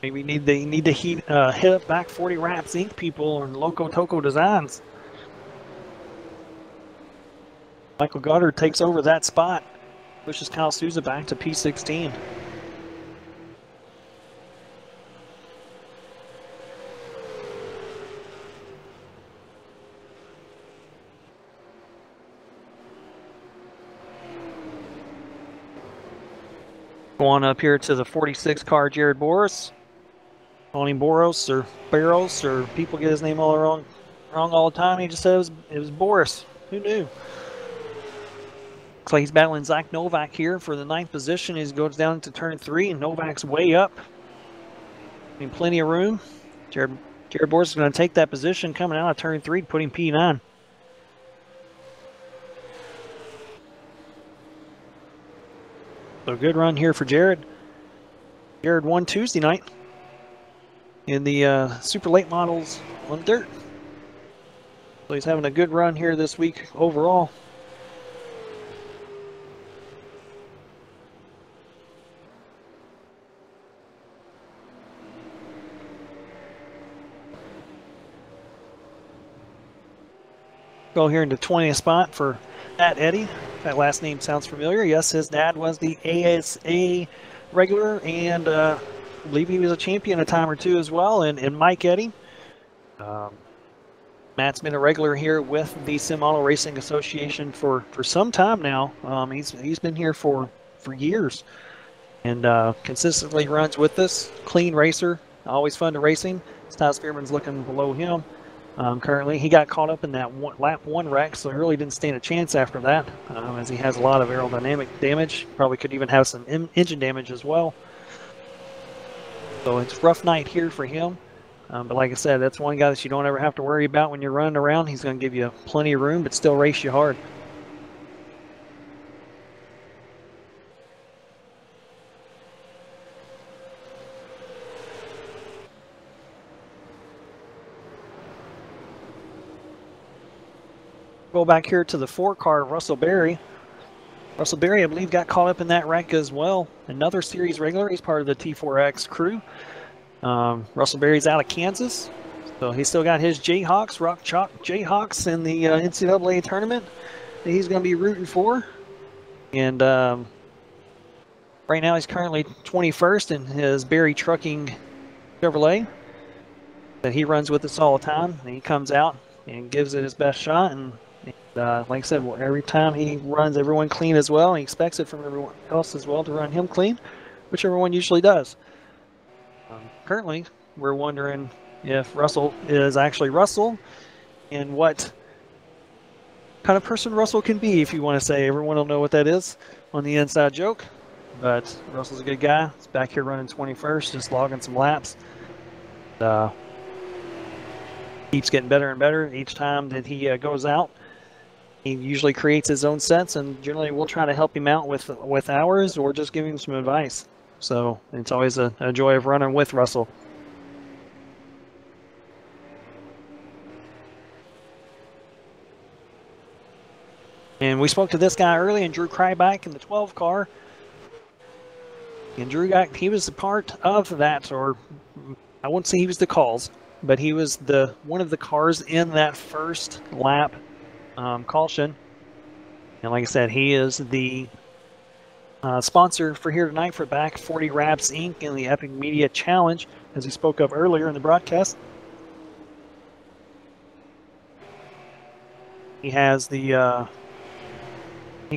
Maybe they need to hit up back 40 Wraps Inc. people or Loco Toco Designs. Michael Goddard takes over that spot, pushes Kyle Souza back to P16. Going up here to the 46 car, Jared Boris. Calling him Boros or Barros, or people get his name all wrong all the time. He just said it was Boris. Who knew? Looks like he's battling Zach Novak here for the 9th position. He goes down to turn 3, and Novak's way up. Plenty of room. Jared Boris is going to take that position coming out of turn 3 to put him P9. So good run here for Jared. Jared won Tuesday night in the super late models on dirt. So he's having a good run here this week overall. Go here in the 20th spot for Eddie. That last name sounds familiar. Yes, his dad was the ASA regular, and I believe he was a champion a time or two as well. And Mike Eddy. Matt's been a regular here with the Sim Auto Racing Association for some time now. He's been here for years, and consistently runs with us. Clean racer, always fun to racing. Sty Spearman's looking below him. Currently, he got caught up in that lap 1 wreck, so he really didn't stand a chance after that, as he has a lot of aerodynamic damage. Probably could even have some engine damage as well. So it's a rough night here for him. But like I said, that's one guy that you don't ever have to worry about when you're running around. He's going to give you plenty of room, but still race you hard. Go back here to the 4-car, Russell Berrie. Russell Berrie, I believe, got caught up in that wreck as well. Another series regular. He's part of the T4X crew. Russell Berry's out of Kansas, so he's still got his Jayhawks, Rock Chalk Jayhawks in the NCAA tournament that he's going to be rooting for. And right now he's currently 21st in his Berry Trucking Chevrolet that he runs with us all the time. And he comes out and gives it his best shot. And like I said, every time he runs everyone clean as well. He expects it from everyone else as well to run him clean, which everyone usually does. Currently, we're wondering if Russell is actually Russell and what kind of person Russell can be, if you want to say. Everyone will know what that is on the inside joke. But Russell's a good guy. He's back here running 21st, just logging some laps. Keeps getting better and better each time that he goes out. He usually creates his own sets, and generally we'll try to help him out with ours or just give him some advice. So it's always a joy of running with Russell. And we spoke to this guy early, and Drew Kryback in the 12 car. And Drew he was a part of that, or I wouldn't say he was the cause, but he was one of the cars in that first lap caution. And like I said, he is the sponsor for here tonight for Back 40 Wraps Inc. in the Epic Media Challenge, as he spoke of earlier in the broadcast. He has he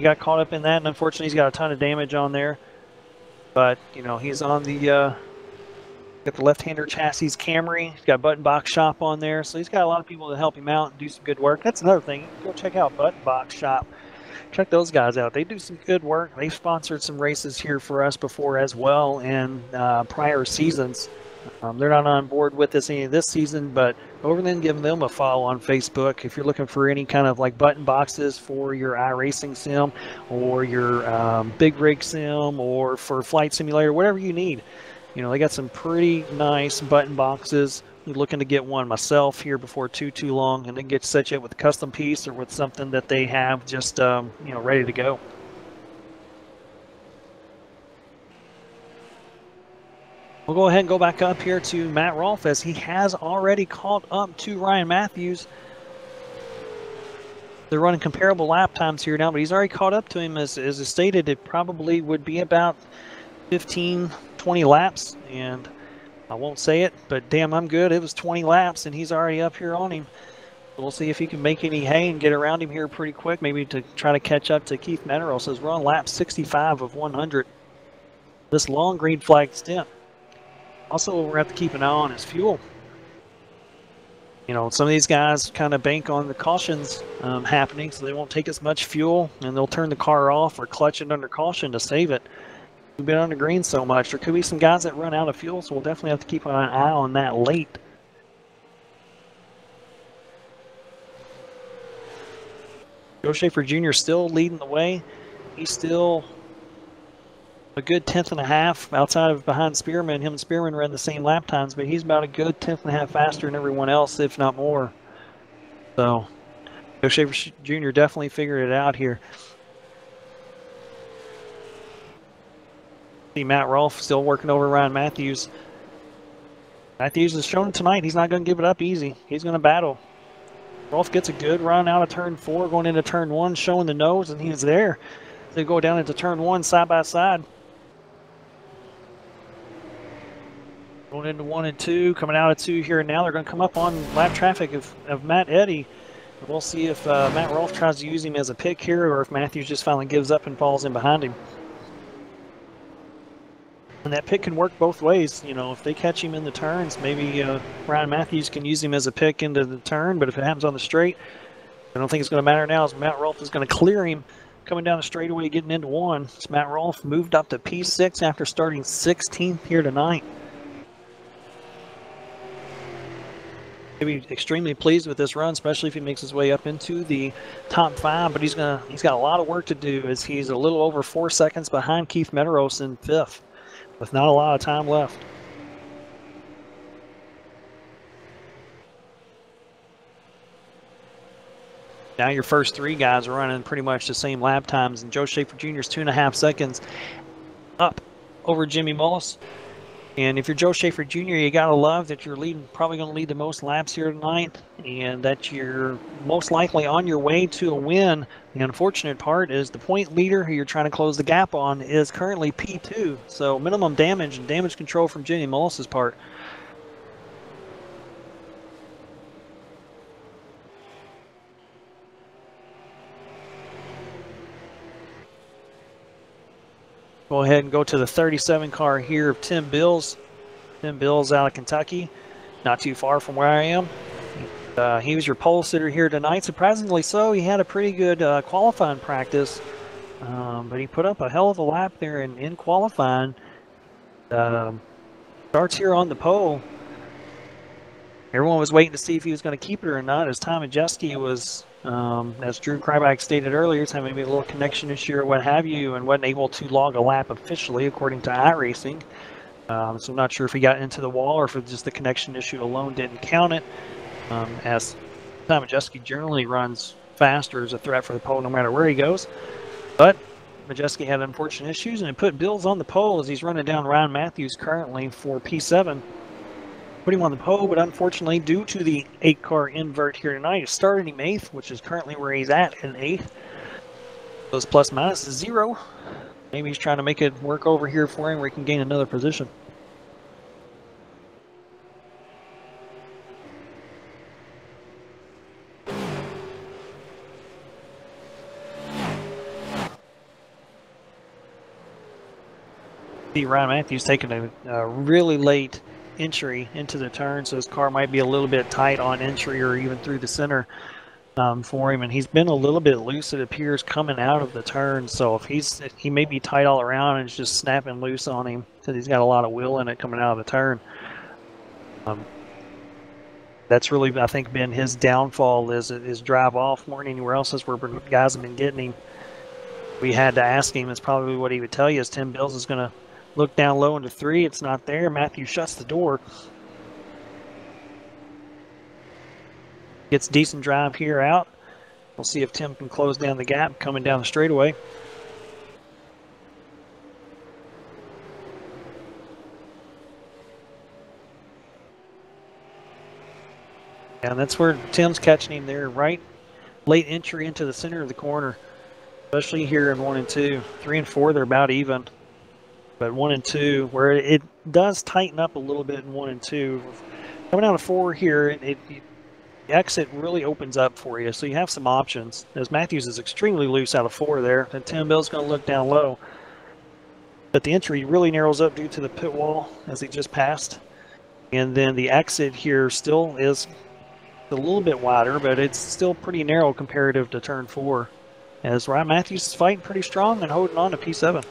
got caught up in that, and unfortunately he's got a ton of damage on there. But, you know, he's on got the left-hander chassis Camry. He's got Button Box Shop on there, so he's got a lot of people to help him out and do some good work. That's another thing. Go check out Button Box Shop. Check those guys out. They do some good work. They've sponsored some races here for us before as well in prior seasons. They're not on board with us any of this season, but go over there and give them a follow on Facebook if you're looking for any kind of like button boxes for your iRacing sim or your big rig sim or for flight simulator, whatever you need. You know, they got some pretty nice button boxes. I'm looking to get one myself here before too long, and then get such it with a custom piece or with something that they have just you know, ready to go. We'll go ahead and go back up here to Matt Rolfe, as he has already caught up to Ryan Matthews. They're running comparable lap times here now, but he's already caught up to him. As stated, it probably would be about 15-20 laps, and I won't say it, but damn, I'm good. It was 20 laps, and he's already up here on him. We'll see if he can make any hay and get around him here pretty quick, maybe to try to catch up to Keith Meneros, as we're on lap 65 of 100. This long green flag stint. Also, we're going to have to keep an eye on is fuel. You know, some of these guys kind of bank on the cautions happening, so they won't take as much fuel, and they'll turn the car off or clutch it under caution to save it. We've been on the green so much. There could be some guys that run out of fuel, so we'll definitely have to keep an eye on that late. Joe Schaefer Jr. still leading the way. He's still a good 10th and a half outside of behind Spearman. Him and Spearman ran the same lap times, but he's about a good 10th and a half faster than everyone else, if not more. So Joe Schaefer Jr. definitely figured it out here. See Matt Rolfe still working over Ryan Matthews. Matthews has shown tonight he's not going to give it up easy. He's going to battle. Rolfe gets a good run out of turn 4, going into turn 1, showing the nose, and he's there. They go down into turn 1 side by side. Going into 1 and 2, coming out of 2 here and now. They're going to come up on lap traffic of Matt Eddy. We'll see if Matt Rolfe tries to use him as a pick here, or if Matthews just finally gives up and falls in behind him. And that pick can work both ways. You know, if they catch him in the turns, maybe Ryan Matthews can use him as a pick into the turn. But if it happens on the straight, I don't think it's going to matter now, as Matt Rolfe is going to clear him coming down the straightaway, getting into 1. So Matt Rolfe moved up to P6 after starting 16th here tonight. He'll be extremely pleased with this run, especially if he makes his way up into the top 5. But he's got a lot of work to do, as he's a little over 4 seconds behind Keith Medeiros in 5th. With not a lot of time left. Now your first 3 guys are running pretty much the same lap times, and Joe Schaefer Jr. is 2.5 seconds up over Jimmy Mullis. And if you're Joe Schaefer Jr., you gotta love that you're probably going to lead the most laps here tonight, and that you're most likely on your way to a win. The unfortunate part is the point leader who you're trying to close the gap on is currently P2, so minimum damage and damage control from Jimmy Mullis's part. Go ahead and go to the 37 car here of Tim Bills. Tim Bills out of Kentucky, not too far from where I am. He was your pole sitter here tonight. Surprisingly so, he had a pretty good qualifying practice, but he put up a hell of a lap there in qualifying. Starts here on the pole. Everyone was waiting to see if he was going to keep it or not, as Tom Majeski was, as Drew Krybach stated earlier, is having maybe a little connection issue or what have you, and wasn't able to log a lap officially, according to iRacing. So I'm not sure if he got into the wall or if just the connection issue alone didn't count it, as Tom Majeski generally runs faster as a threat for the pole no matter where he goes. But Majeski had unfortunate issues, and it put Bills on the pole as he's running down Ryan Matthews currently for P7. Put him on the pole, but unfortunately, due to the 8-car invert here tonight, it started him 8th, which is currently where he's at in 8th. Those plus minus is 0. Maybe he's trying to make it work over here for him where he can gain another position. See Ryan Matthews taking a really late entry into the turn, so his car might be a little bit tight on entry or even through the center for him, and he's been a little bit loose, it appears, coming out of the turn. So if he may be tight all around and it's just snapping loose on him because he's got a lot of wheel in it coming out of the turn. That's really, I think, been his downfall, is his drive off more than anywhere else. Is where guys have been getting him. We had to ask him, it's probably what he would tell you, is Tim Bills is going to look down low into 3. It's not there. Matthew shuts the door. Gets decent drive here out. We'll see if Tim can close down the gap coming down the straightaway. And that's where Tim's catching him there, right? Late entry into the center of the corner, especially here in 1 and 2. 3 and 4, they're about even. But 1 and 2, where it does tighten up a little bit in 1 and 2. Coming out of 4 here, the exit really opens up for you, so you have some options. As Matthews is extremely loose out of 4 there, and Tim Bill's going to look down low. But the entry really narrows up due to the pit wall as he just passed. And then the exit here still is a little bit wider, but it's still pretty narrow comparative to turn 4. As Ryan Matthews is fighting pretty strong and holding on to P7.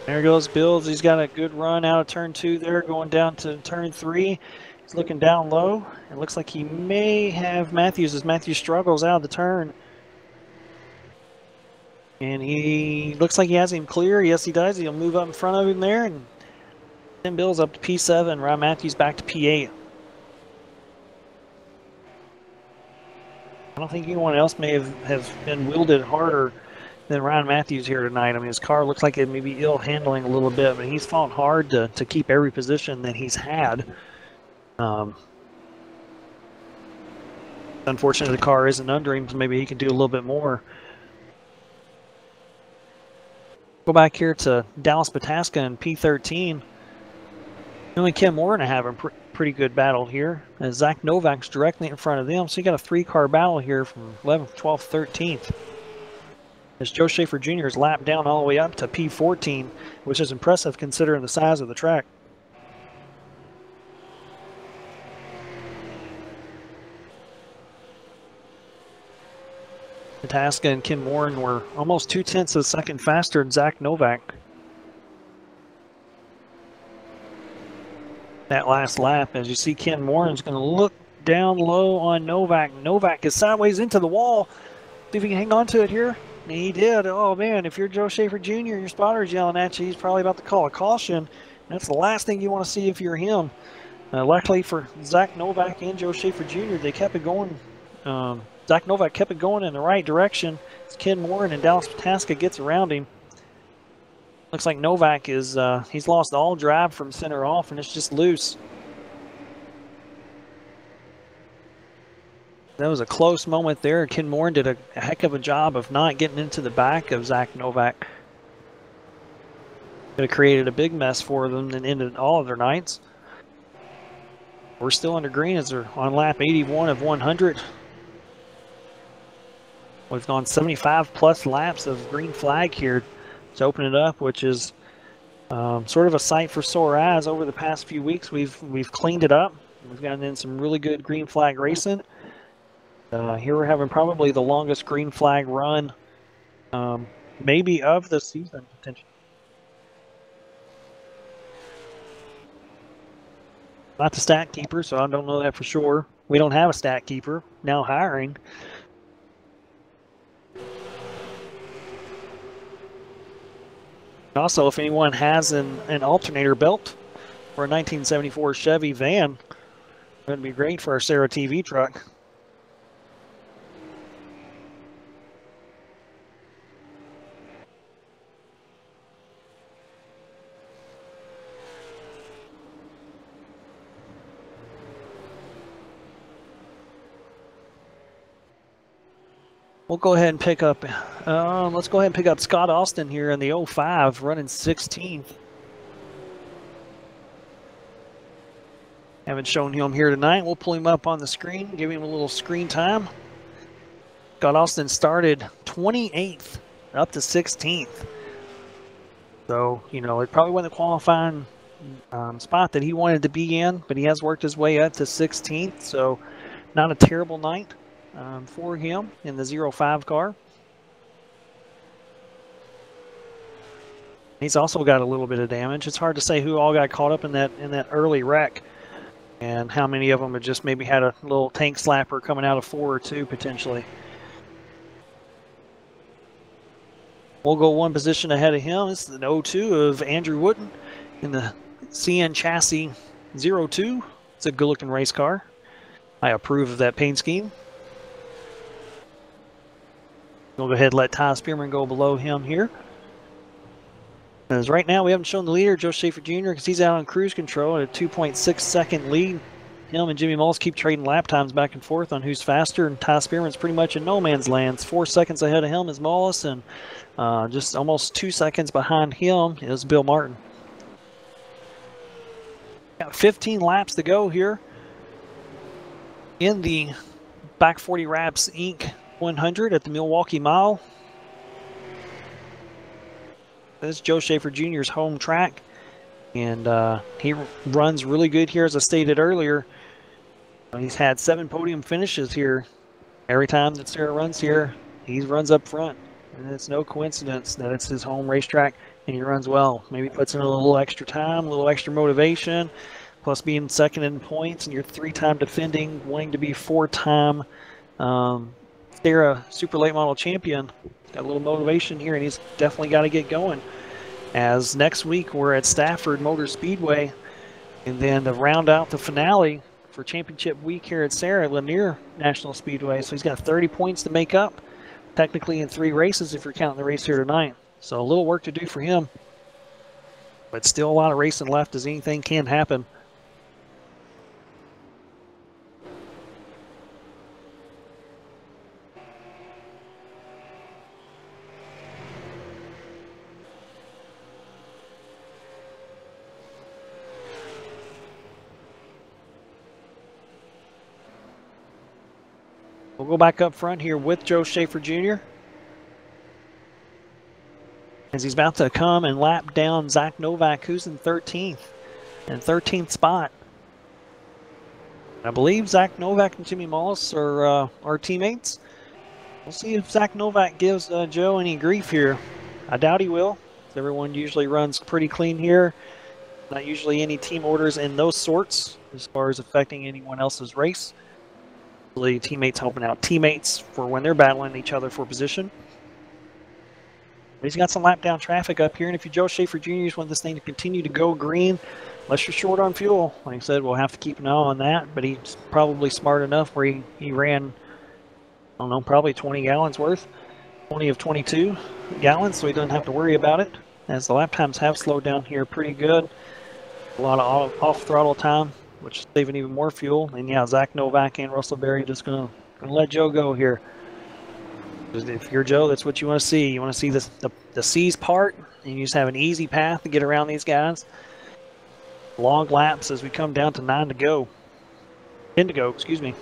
There goes Bills. He's got a good run out of turn 2 there, going down to turn 3. He's looking down low. It looks like he may have Matthews as Matthews struggles out of the turn. And he looks like he has him clear. Yes, he does. He'll move up in front of him there. And then Bills up to P7. Ryan Matthews back to P8. I don't think anyone else may have been wielded harder than Ryan Matthews here tonight. I mean, his car looks like it may be ill handling a little bit, but he's fought hard to keep every position that he's had. Unfortunately, the car isn't under him, so maybe he can do a little bit more. Go back here to Dallas Pataska in P13. Only Ken Moore and having a pretty good battle here. As Zach Novak's directly in front of them, so you got a 3-car battle here from 11th, 12th, 13th. As Joe Schaefer Jr. is lapped down all the way up to P14, which is impressive considering the size of the track. Pataska and Ken Warren were almost 0.2 of a second faster than Zach Novak. That last lap, as you see, Ken Warren's going to look down low on Novak. Novak is sideways into the wall. See if he can hang on to it here. And he did. Oh, man, if you're Joe Schaefer Jr. and your spotter's yelling at you, he's probably about to call a caution. That's the last thing you want to see if you're him. Luckily for Zach Novak and Joe Schaefer Jr., they kept it going. Zach Novak kept it going in the right direction. As Ken Warren and Dallas Pataska gets around him. Looks like Novak is, he's lost all drive from center off, and it's just loose. That was a close moment there. Ken Moore did a heck of a job of not getting into the back of Zach Novak. Could have created a big mess for them and ended all of their nights. We're still under green as they're on lap 81 of 100. We've gone 75 plus laps of green flag here to open it up, which is sort of a sight for sore eyes. Over the past few weeks, we've cleaned it up. We've gotten in some really good green flag racing. Here we're having probably the longest green flag run, maybe of the season potentially. Not the stat keeper, so I don't know that for sure. We don't have a stat keeper, now hiring. Also, if anyone has an alternator belt for a 1974 Chevy van, that'd be great for our SARA TV truck. We'll go ahead and pick up, let's go ahead and pick up Scott Austin here in the 05, running 16th. Haven't shown him here tonight. We'll pull him up on the screen, give him a little screen time. Scott Austin started 28th up to 16th. So, you know, it probably wasn't a qualifying spot that he wanted to be in, but he has worked his way up to 16th, so not a terrible night for him in the 05 car. He's also got a little bit of damage. It's hard to say who all got caught up in that early wreck, and how many of them have just maybe had a little tank slapper coming out of 4 or 2 potentially. We'll go one position ahead of him. This is an 02 of Andrew Wooden in the CN Chassis 02. It's a good-looking race car. I approve of that paint scheme. We'll go ahead and let Ty Spearman go below him here. As right now, we haven't shown the leader, Joe Schaefer Jr., because he's out on cruise control at a 2.6 second lead. Him and Jimmy Mullis keep trading lap times back and forth on who's faster, and Ty Spearman's pretty much in no man's land. 4 seconds ahead of him is Mullis, and just almost 2 seconds behind him is Bill Martin. Got 15 laps to go here in the Back 40 Wraps Inc. 100 at the Milwaukee Mile. This is Joe Schaefer Jr.'s home track, and he runs really good here, as I stated earlier. He's had 7 podium finishes here. Every time that SARA runs here, he runs up front, and it's no coincidence that it's his home racetrack, and he runs well. Maybe puts in a little extra time, a little extra motivation, plus being second in points, and you're 3-time defending, wanting to be 4-time SARA Super Late Model champion. Got a little motivation here, and he's definitely got to get going. As next week we're at Stafford Motor Speedway, and then to round out the finale for championship week here at SARA, Lanier National Speedway. So he's got 30 points to make up, technically in 3 races if you're counting the race here tonight. So a little work to do for him, but still a lot of racing left, as anything can happen. We'll go back up front here with Joe Schaefer Jr. as he's about to come and lap down Zach Novak, who's in 13th and 13th spot. I believe Zach Novak and Jimmy Mullis are teammates. We'll see if Zach Novak gives Joe any grief here. I doubt he will. Everyone usually runs pretty clean here. Not usually any team orders in those sorts as far as affecting anyone else's race. Usually teammates helping out teammates for when they're battling each other for position. But he's got some lap down traffic up here, and if you're Joe Schaefer Jr., you just want this thing to continue to go green, unless you're short on fuel. Like I said, we'll have to keep an eye on that, but he's probably smart enough where he ran, I don't know, probably 20 gallons worth, 20 of 22 gallons, so he doesn't have to worry about it, as the lap times have slowed down here pretty good. A lot of off throttle time, which is saving even more fuel. And yeah, Zach Novak and Russell Berrie just gonna let Joe go here. If you're Joe, that's what you want to see. You want to see the C's part, and you just have an easy path to get around these guys. Long laps as we come down to 10 to go, excuse me.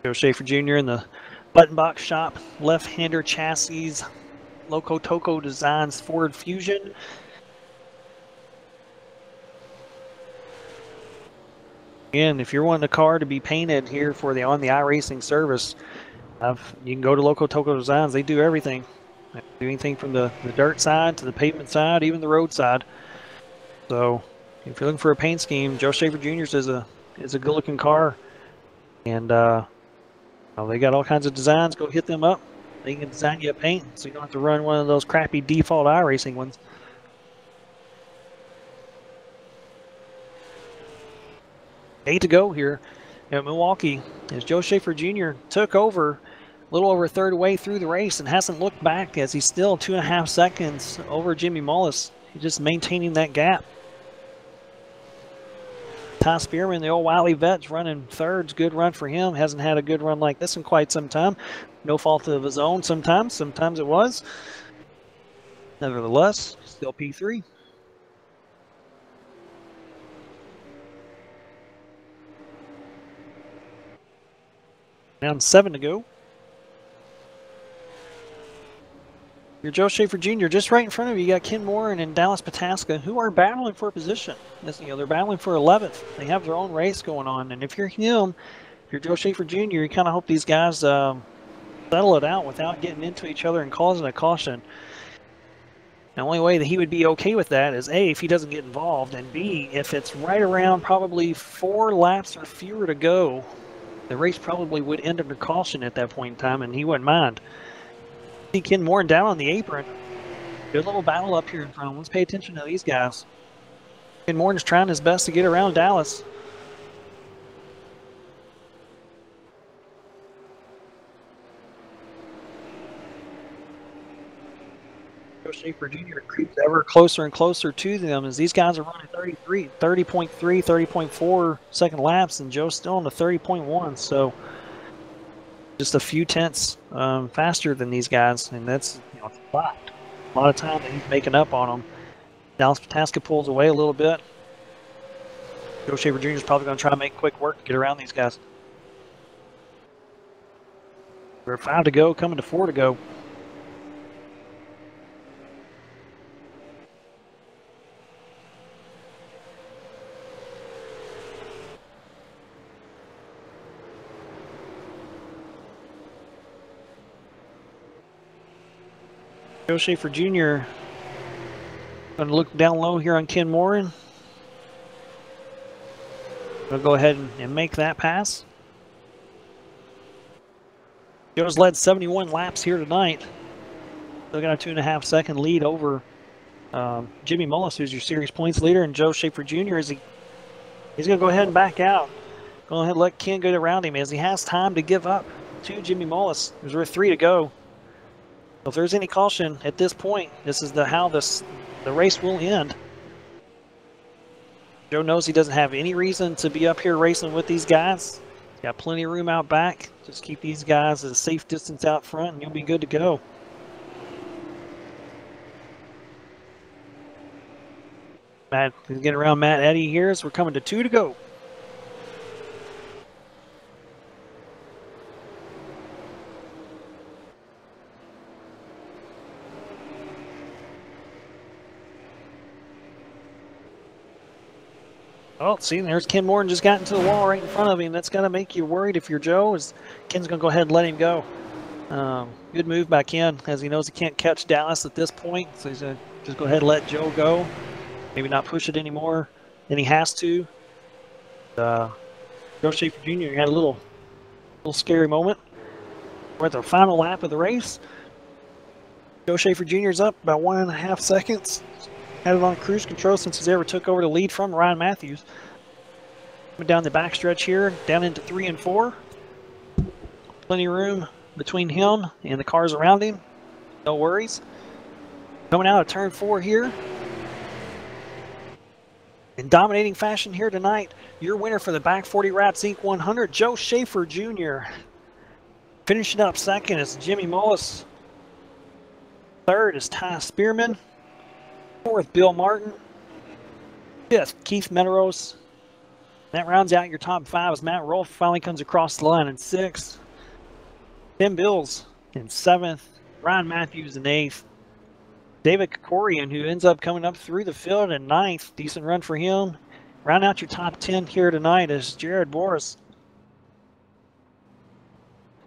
Joe Schaefer Jr. in the button box shop, left-hander chassis, Loco Toco Designs Ford Fusion. Again, if you're wanting a car to be painted here for the on the iRacing service, you can go to Loco Toco Designs. They do everything. They do anything from the dirt side to the pavement side, even the road side. So if you're looking for a paint scheme, Joe Schaefer Jr.'s is a good-looking car, and they got all kinds of designs. Go hit them up. They can design you a paint, so you don't have to run one of those crappy default iRacing ones. 8 to go here at Milwaukee as Joe Schaefer Jr. took over a little over a third way through the race and hasn't looked back, as he's still 2.5 seconds over Jimmy Mullis. He's just maintaining that gap. Ty Spearman, the old Wiley vet's running thirds. Good run for him. Hasn't had a good run like this in quite some time. No fault of his own sometimes. Sometimes it was. Nevertheless, still P3. Down 7 to go. You're Joe Schaefer Jr. Just right in front of you, you got Ken Moore and Dallas Pataska, who are battling for position. They're battling for 11th. They have their own race going on, and if you're him, if you're Joe Schaefer Jr., you kind of hope these guys settle it out without getting into each other and causing a caution. The only way that he would be okay with that is A, if he doesn't get involved, and B, if it's right around probably 4 laps or fewer to go, the race probably would end under caution at that point in time, and he wouldn't mind. See Ken Moore down on the apron. Good little battle up here in front. Let's pay attention to these guys. And Morton's trying his best to get around Dallas. Joe Schaefer Jr. creeps ever closer and closer to them as these guys are running 30.3, 30.4 second laps, and Joe's still on the 30.1. So just a few tenths faster than these guys, and that's a lot of time that he's making up on them. Dallas Pataska pulls away a little bit. Joe Schaefer Jr. is probably going to try to make quick work to get around these guys. We're 5 to go, coming to 4 to go. Joe Schaefer Jr. going to look down low here on Ken Morin. Going to go ahead and make that pass. Joe's led 71 laps here tonight. Still got a 2.5 second lead over Jimmy Mullis, who's your series points leader, and Joe Schaefer Jr. He's going to go ahead and back out. Go ahead and let Ken go around him as he has time to give up to Jimmy Mullis. There's 3 to go. So if there's any caution at this point, this is how the race will end. Joe knows he doesn't have any reason to be up here racing with these guys. He's got plenty of room out back. Just keep these guys at a safe distance out front, and you'll be good to go. Matt, getting around Matt Eddy here as we're coming to 2 to go. Oh, see, there's Ken Morton just got into the wall right in front of him. That's going to make you worried if you're Joe, as Ken's going to go ahead and let him go. Good move by Ken, as he knows he can't catch Dallas at this point. So he's going to just go ahead and let Joe go. Maybe not push it anymore than he has to. Joe Schaefer Jr. had a little scary moment. We're at the final lap of the race. Joe Schaefer Jr. is up about 1.5 seconds. Had it on cruise control since he's ever took over the lead from Ryan Matthews. Coming down the backstretch here, down into 3 and 4. Plenty of room between him and the cars around him. No worries. Coming out of turn 4 here. In dominating fashion here tonight, your winner for the Back 40 Wraps Inc. 100, Joe Schaefer Jr. Finishing up second is Jimmy Mullis. Third is Ty Spearman. Fourth, Bill Martin. Fifth, Keith Meadows. That rounds out your top 5 as Matt Rolfe finally comes across the line in 6th. Tim Bills in 7th. Ryan Matthews in 8th. David Kokorian, who ends up coming up through the field in 9th. Decent run for him. Round out your top 10 here tonight is Jared Boris.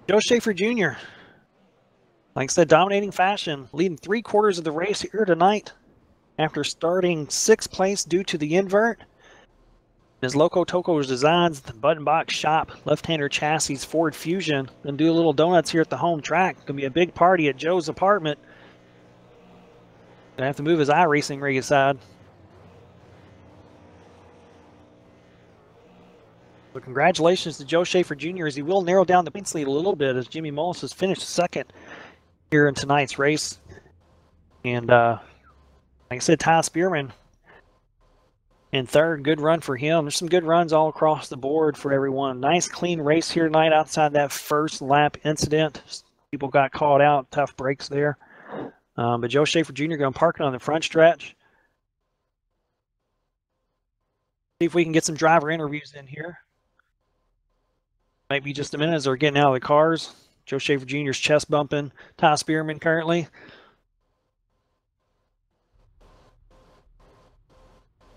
Joe Schaefer Jr. Like I said, dominating fashion, leading 3/4 of the race here tonight. After starting 6th place due to the invert. His Loco Toco's Designs, the button box shop, left-hander chassis, Ford Fusion. Gonna do a little donuts here at the home track. Gonna be a big party at Joe's apartment. Gonna have to move his iRacing rig aside. So congratulations to Joe Schaefer Jr. as he will narrow down the points lead a little bit as Jimmy Mullis has finished 2nd here in tonight's race. And like I said, Ty Spearman in 3rd. Good run for him. There's some good runs all across the board for everyone. Nice, clean race here tonight outside that first lap incident. People got caught out. Tough breaks there. But Joe Schaefer Jr. going to park it on the front stretch. See if we can get some driver interviews in here. Might be just a minute as they're getting out of the cars. Joe Schaefer Jr.'s chest bumping. Ty Spearman currently.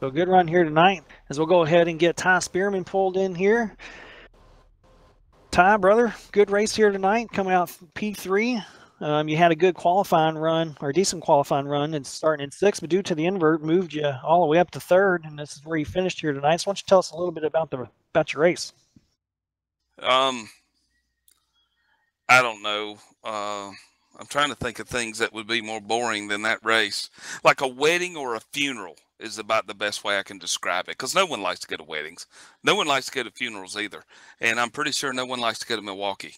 So good run here tonight as we'll go ahead and get Ty Spearman pulled in here. Ty, brother, good race here tonight, coming out P3. You had a good qualifying run, or a decent qualifying run, and starting in 6th, but due to the invert, moved you all the way up to 3rd, and this is where you finished here tonight. So why don't you tell us a little bit about your race? I don't know. I I'm trying to think of things that would be more boring than that race. Like a wedding or a funeral is about the best way I can describe it, because no one likes to go to weddings. No one likes to go to funerals either. And I'm pretty sure no one likes to go to Milwaukee.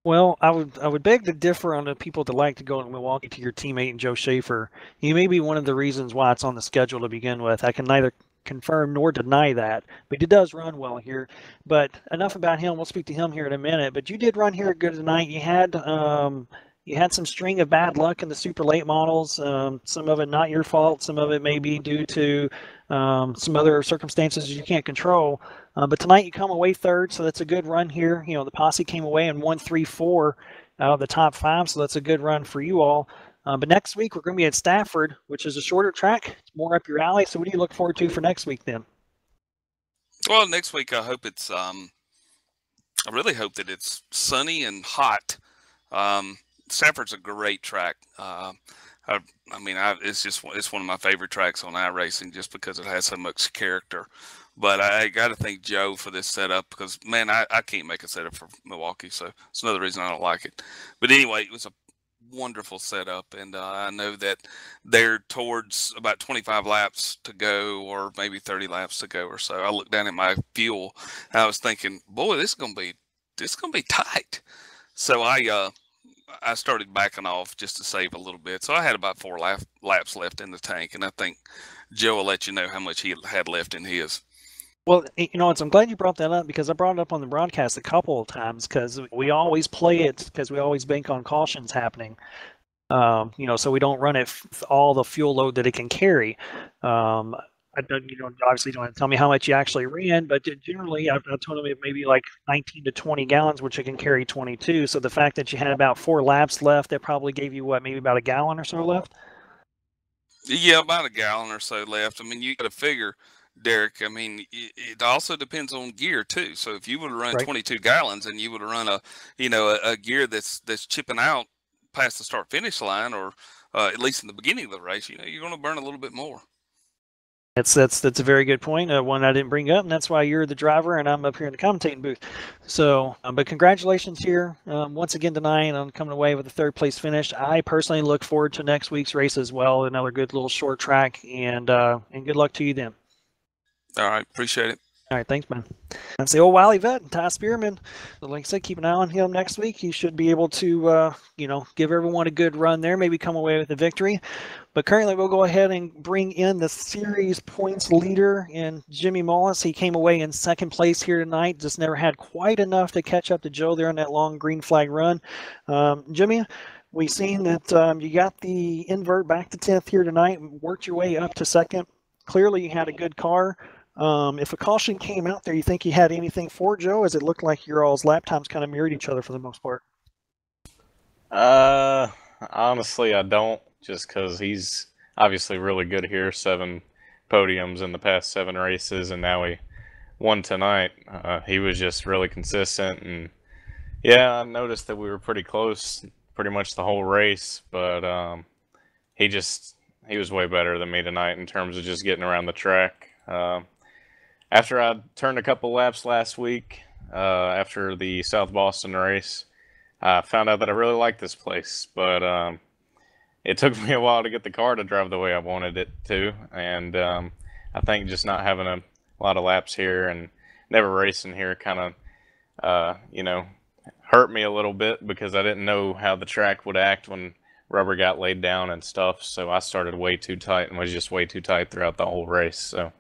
Well, I would beg to differ on the people that like to go to Milwaukee to your teammate and Joe Schaefer. He may be one of the reasons why it's on the schedule to begin with. I can neither confirm nor deny that, but he does run well here. But enough about him. We'll speak to him here in a minute. But you did run here good tonight. You had some string of bad luck in the super late models. Some of it not your fault. Some of it may be due to some other circumstances you can't control. But tonight you come away third, so that's a good run here. You know, the posse came away and won 3-4 out of the top 5, so that's a good run for you all. But next week we're going to be at Stafford, which is a shorter track. It's more up your alley. So what do you look forward to for next week then? Well, next week I hope it's I really hope that it's sunny and hot. Stafford's a great track. It's one of my favorite tracks on iRacing just because it has so much character. But I got to thank Joe for this setup because, man, I can't make a setup for Milwaukee, so it's another reason I don't like it. But anyway, it was a wonderful setup, and I know that they're towards about 25 laps to go, or maybe 30 laps to go or so. I looked down at my fuel, and I was thinking, boy, this is gonna be tight. So I started backing off just to save a little bit. So I had about 4 laps left in the tank, and I think Joe will let you know how much he had left in his. Well, you know, I'm glad you brought that up because I brought it up on the broadcast a couple of times because we always play it because we always bank on cautions happening. You know, so we don't run it all the fuel load that it can carry. I don't, obviously don't have to tell me how much you actually ran, but generally I told him it maybe like 19 to 20 gallons, which it can carry 22. So the fact that you had about 4 laps left, that probably gave you what, maybe about a gallon or so left? Yeah, about a gallon or so left. I mean, you got to figure, Derek. I mean, it also depends on gear too. So if you would run Right. 22 gallons and you would run a gear that's chipping out past the start finish line, or at least in the beginning of the race, you're going to burn a little bit more. That's a very good point. One I didn't bring up, and that's why you're the driver and I'm up here in the commentating booth. So, but congratulations here once again tonight on coming away with a 3rd place finish. I personally look forward to next week's race as well. Another good little short track, and good luck to you then. All right, appreciate it. All right, thanks, man. That's the old Wiley vet, Ty Spearman. Like I said, keep an eye on him next week. He should be able to, give everyone a good run there, maybe come away with a victory. But currently, we'll go ahead and bring in the series points leader in Jimmy Mullis. He came away in 2nd place here tonight, just never had quite enough to catch up to Joe there on that long green flag run. Jimmy, we've seen that you got the invert back to 10th here tonight, worked your way up to 2nd. Clearly, you had a good car. If a caution came out there, you think you had anything for Joe? As it looked like your all's lap times kind of mirrored each other for the most part. Honestly, I don't, just because he's obviously really good here. 7 podiums in the past 7 races, and now he won tonight. He was just really consistent, and yeah, I noticed that we were pretty close pretty much the whole race, but he was way better than me tonight in terms of just getting around the track. After I turned a couple laps last week, after the South Boston race, I found out that I really like this place, but it took me a while to get the car to drive the way I wanted it to, and I think just not having a lot of laps here and never racing here kind of, hurt me a little bit because I didn't know how the track would act when rubber got laid down and stuff, so I started way too tight and was just way too tight throughout the whole race, so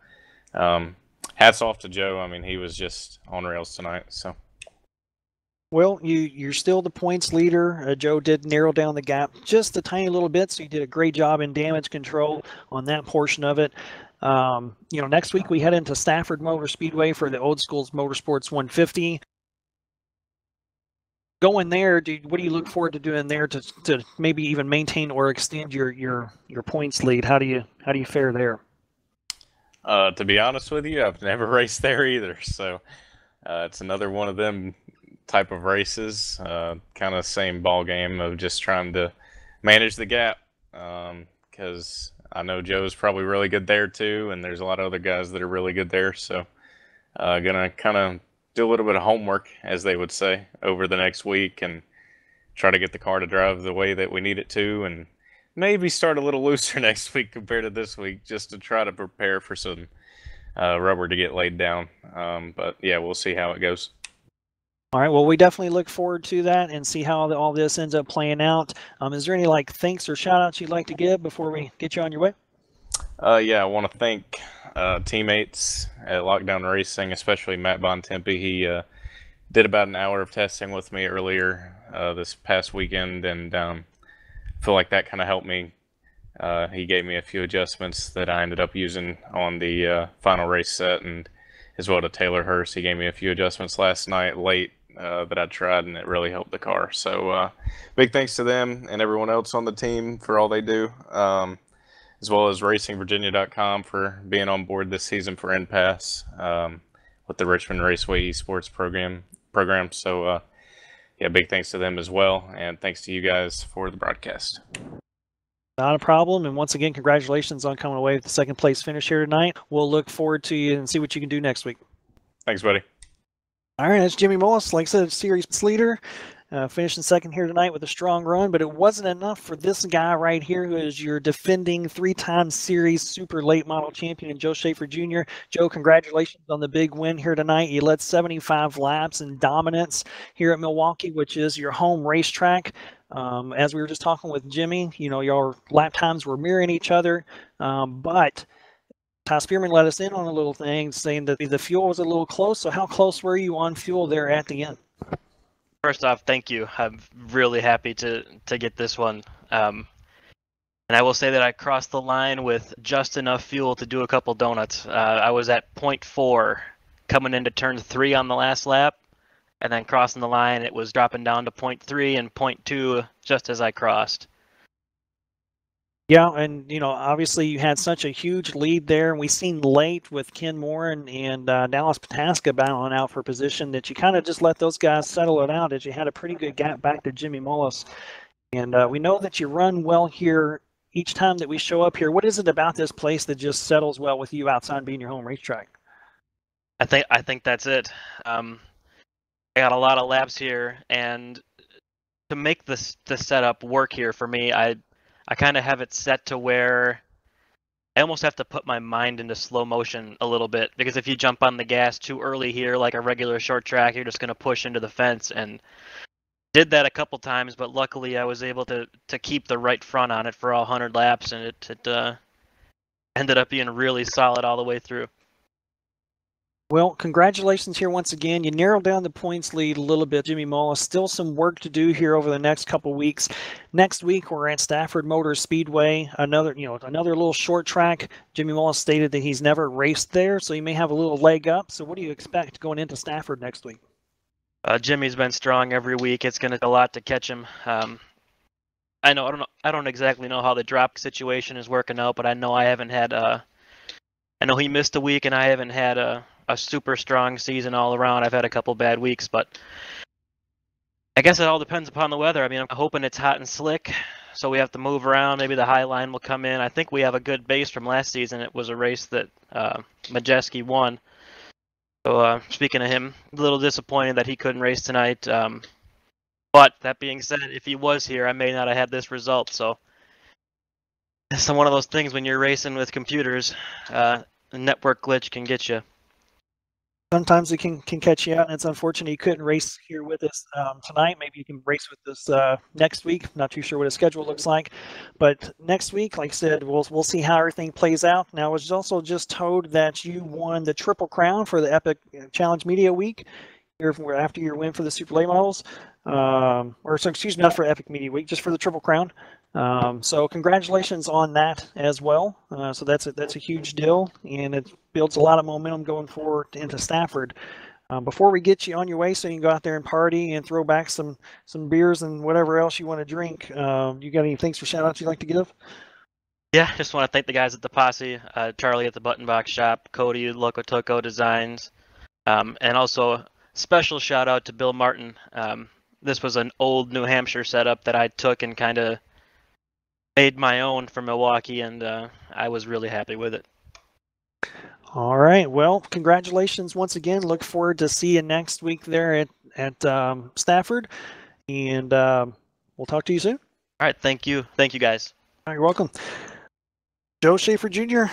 hats off to Joe. I mean, he was just on rails tonight. So, well, you're still the points leader. Joe did narrow down the gap just a tiny little bit, so you did a great job in damage control on that portion of it. Next week we head into Stafford Motor Speedway for the Old Schools Motorsports 150. Going there, what do you look forward to doing there to maybe even maintain or extend your points lead? How do you fare there? To be honest with you, I've never raced there either, so it's another one of them type of races, kind of same ball game of just trying to manage the gap, because I know Joe's probably really good there too, and there's a lot of other guys that are really good there, so gonna kind of do a little bit of homework, as they would say, over the next week and try to get the car to drive the way that we need it to, and maybe start a little looser next week compared to this week, just to try to prepare for some rubber to get laid down. But yeah, we'll see how it goes. All right, well, we definitely look forward to that and see how all this ends up playing out. Is there any thanks or shout outs you'd like to give before we get you on your way? Yeah, I want to thank teammates at Lockdown Racing, especially Matt Bontempi. He did about an hour of testing with me earlier this past weekend, and I feel like that kind of helped me. He gave me a few adjustments that I ended up using on the final race set, and as well to Taylor Hurst. He gave me a few adjustments last night late that I tried, and it really helped the car. So big thanks to them and everyone else on the team for all they do, as well as RacingVirginia.com for being on board this season for NPAS with the Richmond Raceway Esports program. So yeah, big thanks to them as well, and thanks to you guys for the broadcast. Not a problem. And once again, congratulations on coming away with the second place finish here tonight. We'll look forward to you and see what you can do next week. Thanks, buddy. All right, that's Jimmy Mullis, like I said, series leader. Finishing second here tonight with a strong run, but it wasn't enough for this guy right here, who is your defending three-time series super late model champion, Joe Schaefer Jr. Joe, congratulations on the big win here tonight. You led 75 laps in dominance here at Milwaukee, which is your home racetrack. As we were just talking with Jimmy, your lap times were mirroring each other, but Ty Spearman let us in on a little thing, saying that the fuel was a little close. So how close were you on fuel there at the end? First off, thank you. I'm really happy to get this one. And I will say that I crossed the line with just enough fuel to do a couple donuts. I was at 0.4 coming into turn 3 on the last lap, and then crossing the line, it was dropping down to 0.3 and 0.2 just as I crossed. Yeah, and obviously you had such a huge lead there, and we seen late with Ken Moore and Dallas Pataska battling out for position that you kind of just let those guys settle it out, as you had a pretty good gap back to Jimmy Mullis. And we know that you run well here each time that we show up here. What is it about this place that just settles well with you outside being your home racetrack? I think that's it. I got a lot of laps here, and to make the setup work here for me, I kind of have it set to where I almost have to put my mind into slow motion a little bit, because if you jump on the gas too early here, like a regular short track, you're just going to push into the fence. And did that a couple times, but luckily I was able to keep the right front on it for all 100 laps, and it ended up being really solid all the way through. Well, congratulations here once again. You narrowed down the points lead a little bit, Jimmy Mullis. Still some work to do here over the next couple weeks. Next week, we're at Stafford Motor Speedway, another little short track. Jimmy Mullis stated that he's never raced there, so he may have a little leg up. So what do you expect going into Stafford next week? Jimmy's been strong every week. It's going to be a lot to catch him. I don't exactly know how the drop situation is working out, but I know I know he missed a week, and I haven't had a super strong season all around. I've had a couple bad weeks, but I guess it all depends upon the weather. I mean, I'm hoping it's hot and slick, so we have to move around. Maybe the high line will come in. I think we have a good base from last season. It was a race that Majeski won. So speaking of him, a little disappointed that he couldn't race tonight. But that being said, if he was here, I may not have had this result. So it's one of those things when you're racing with computers, a network glitch can get you. Sometimes it can catch you out, and it's unfortunate you couldn't race here with us tonight. Maybe you can race with us next week. Not too sure what his schedule looks like, but next week, like I said, we'll see how everything plays out. Now, I was also just told that you won the Triple Crown for the Epic Challenge Media Week after your win for the Super Late Models, excuse me, not for Epic Media Week, just for the Triple Crown. So congratulations on that as well. So that's a huge deal, and it builds a lot of momentum going forward into Stafford. Before we get you on your way, so you can go out there and party and throw back some beers and whatever else you want to drink, you got any thanks for shout outs you'd like to give? Yeah, just want to thank the guys at the Posse, Charlie at the Button Box Shop, Cody, Loco Toco Designs, and also special shout out to Bill Martin. This was an old New Hampshire setup that I took and kind of made my own for Milwaukee, and I was really happy with it. All right. Well, congratulations once again. Look forward to see you next week there at Stafford. And we'll talk to you soon. All right, thank you. Thank you, guys. All right, you're welcome. Joe Schaefer Jr.,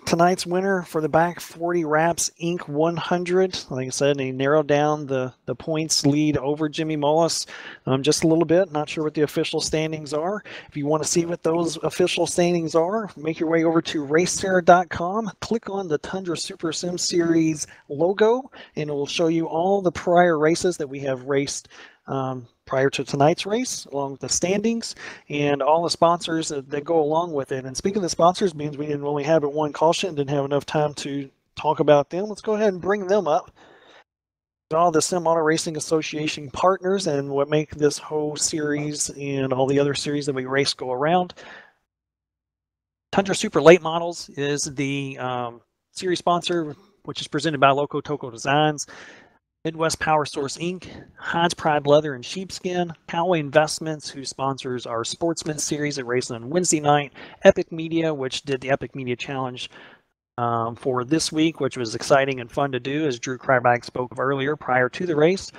tonight's winner for the back 40 Wraps Inc. 100. Like I said, he narrowed down the points lead over Jimmy Mullis just a little bit. Not sure what the official standings are. If you want to see what those official standings are, make your way over to RaceSARA.com. Click on the Tundra Super Sim Series logo, and it will show you all the prior races that we have raced prior to tonight's race, along with the standings and all the sponsors that go along with it. And speaking of the sponsors, means we didn't only have it one caution, didn't have enough time to talk about them. Let's go ahead and bring them up. All the Sim Auto Racing Association partners and what make this whole series and all the other series that we race go around. Tundra Super Late Models is the series sponsor, which is presented by Loco Toco Designs. Midwest Power Source Inc., Hodge Pride Leather and Sheepskin, Callaway Investments, who sponsors our Sportsman series that races on Wednesday night, Epic Media, which did the Epic Media Challenge for this week, which was exciting and fun to do, as Drew Krabak spoke of earlier prior to the race.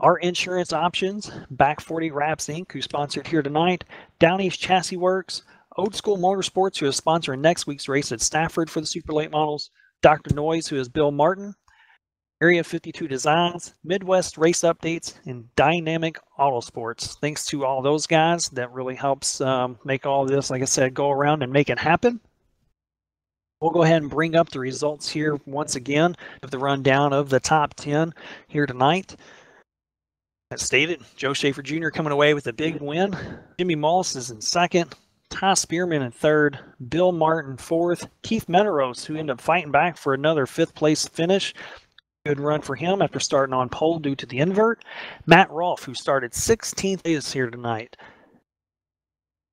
Our Insurance Options, Back 40 Wraps Inc., who sponsored here tonight, Down East Chassis Works, Old School Motorsports, who is sponsoring next week's race at Stafford for the Super Late Models, Dr. Noise, who is Bill Martin, Area 52 Designs, Midwest Race Updates, and Dynamic Autosports. Thanks to all those guys. That really helps make all this, like I said, go around and make it happen. We'll go ahead and bring up the results here once again of the rundown of the top 10 here tonight. As stated, Joe Schaefer Jr. coming away with a big win. Jimmy Mullis is in second. Ty Spearman in third. Bill Martin fourth. Keith Meadows, who ended up fighting back for another fifth place finish. Good run for him after starting on pole due to the invert. Matt Rolfe, who started 16th, is here tonight.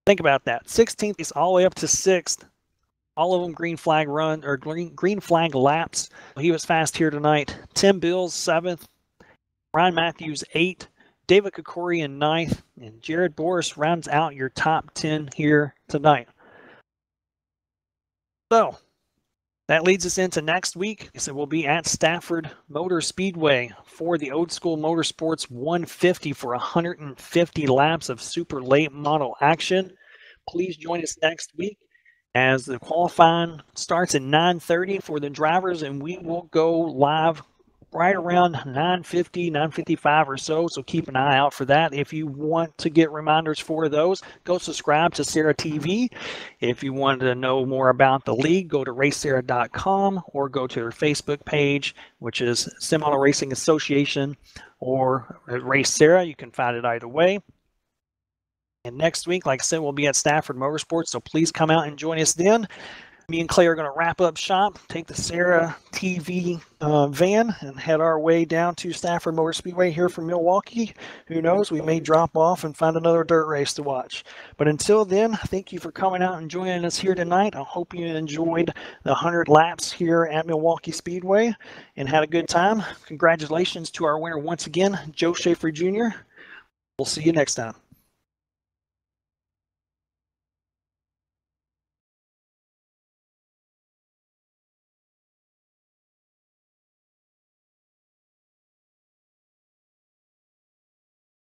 Think about that. 16th is all the way up to 6th. All of them green flag run or green flag laps. He was fast here tonight. Tim Bills 7th. Ryan Matthews 8th. David Kokori in 9th. And Jared Boris rounds out your top 10 here tonight. So that leads us into next week. So we'll be at Stafford Motor Speedway for the Old School Motorsports 150 for 150 laps of super late model action. Please join us next week as the qualifying starts at 9:30 for the drivers, and we will go live right around 9:50, 9:55 or so. So keep an eye out for that. If you want to get reminders for those, go subscribe to SARA TV. If you want to know more about the league, go to RaceSARA.com or go to their Facebook page, which is Sim Auto Racing Association or Race SARA. You can find it either way. And next week, like I said, we'll be at Stafford Motorsports, so please come out and join us then. Me and Clay are going to wrap up shop, take the SARA TV van, and head our way down to Stafford Motor Speedway here from Milwaukee. Who knows, we may drop off and find another dirt race to watch. But until then, thank you for coming out and joining us here tonight. I hope you enjoyed the 100 laps here at Milwaukee Speedway and had a good time. Congratulations to our winner once again, Joe Schaefer Jr. We'll see you next time.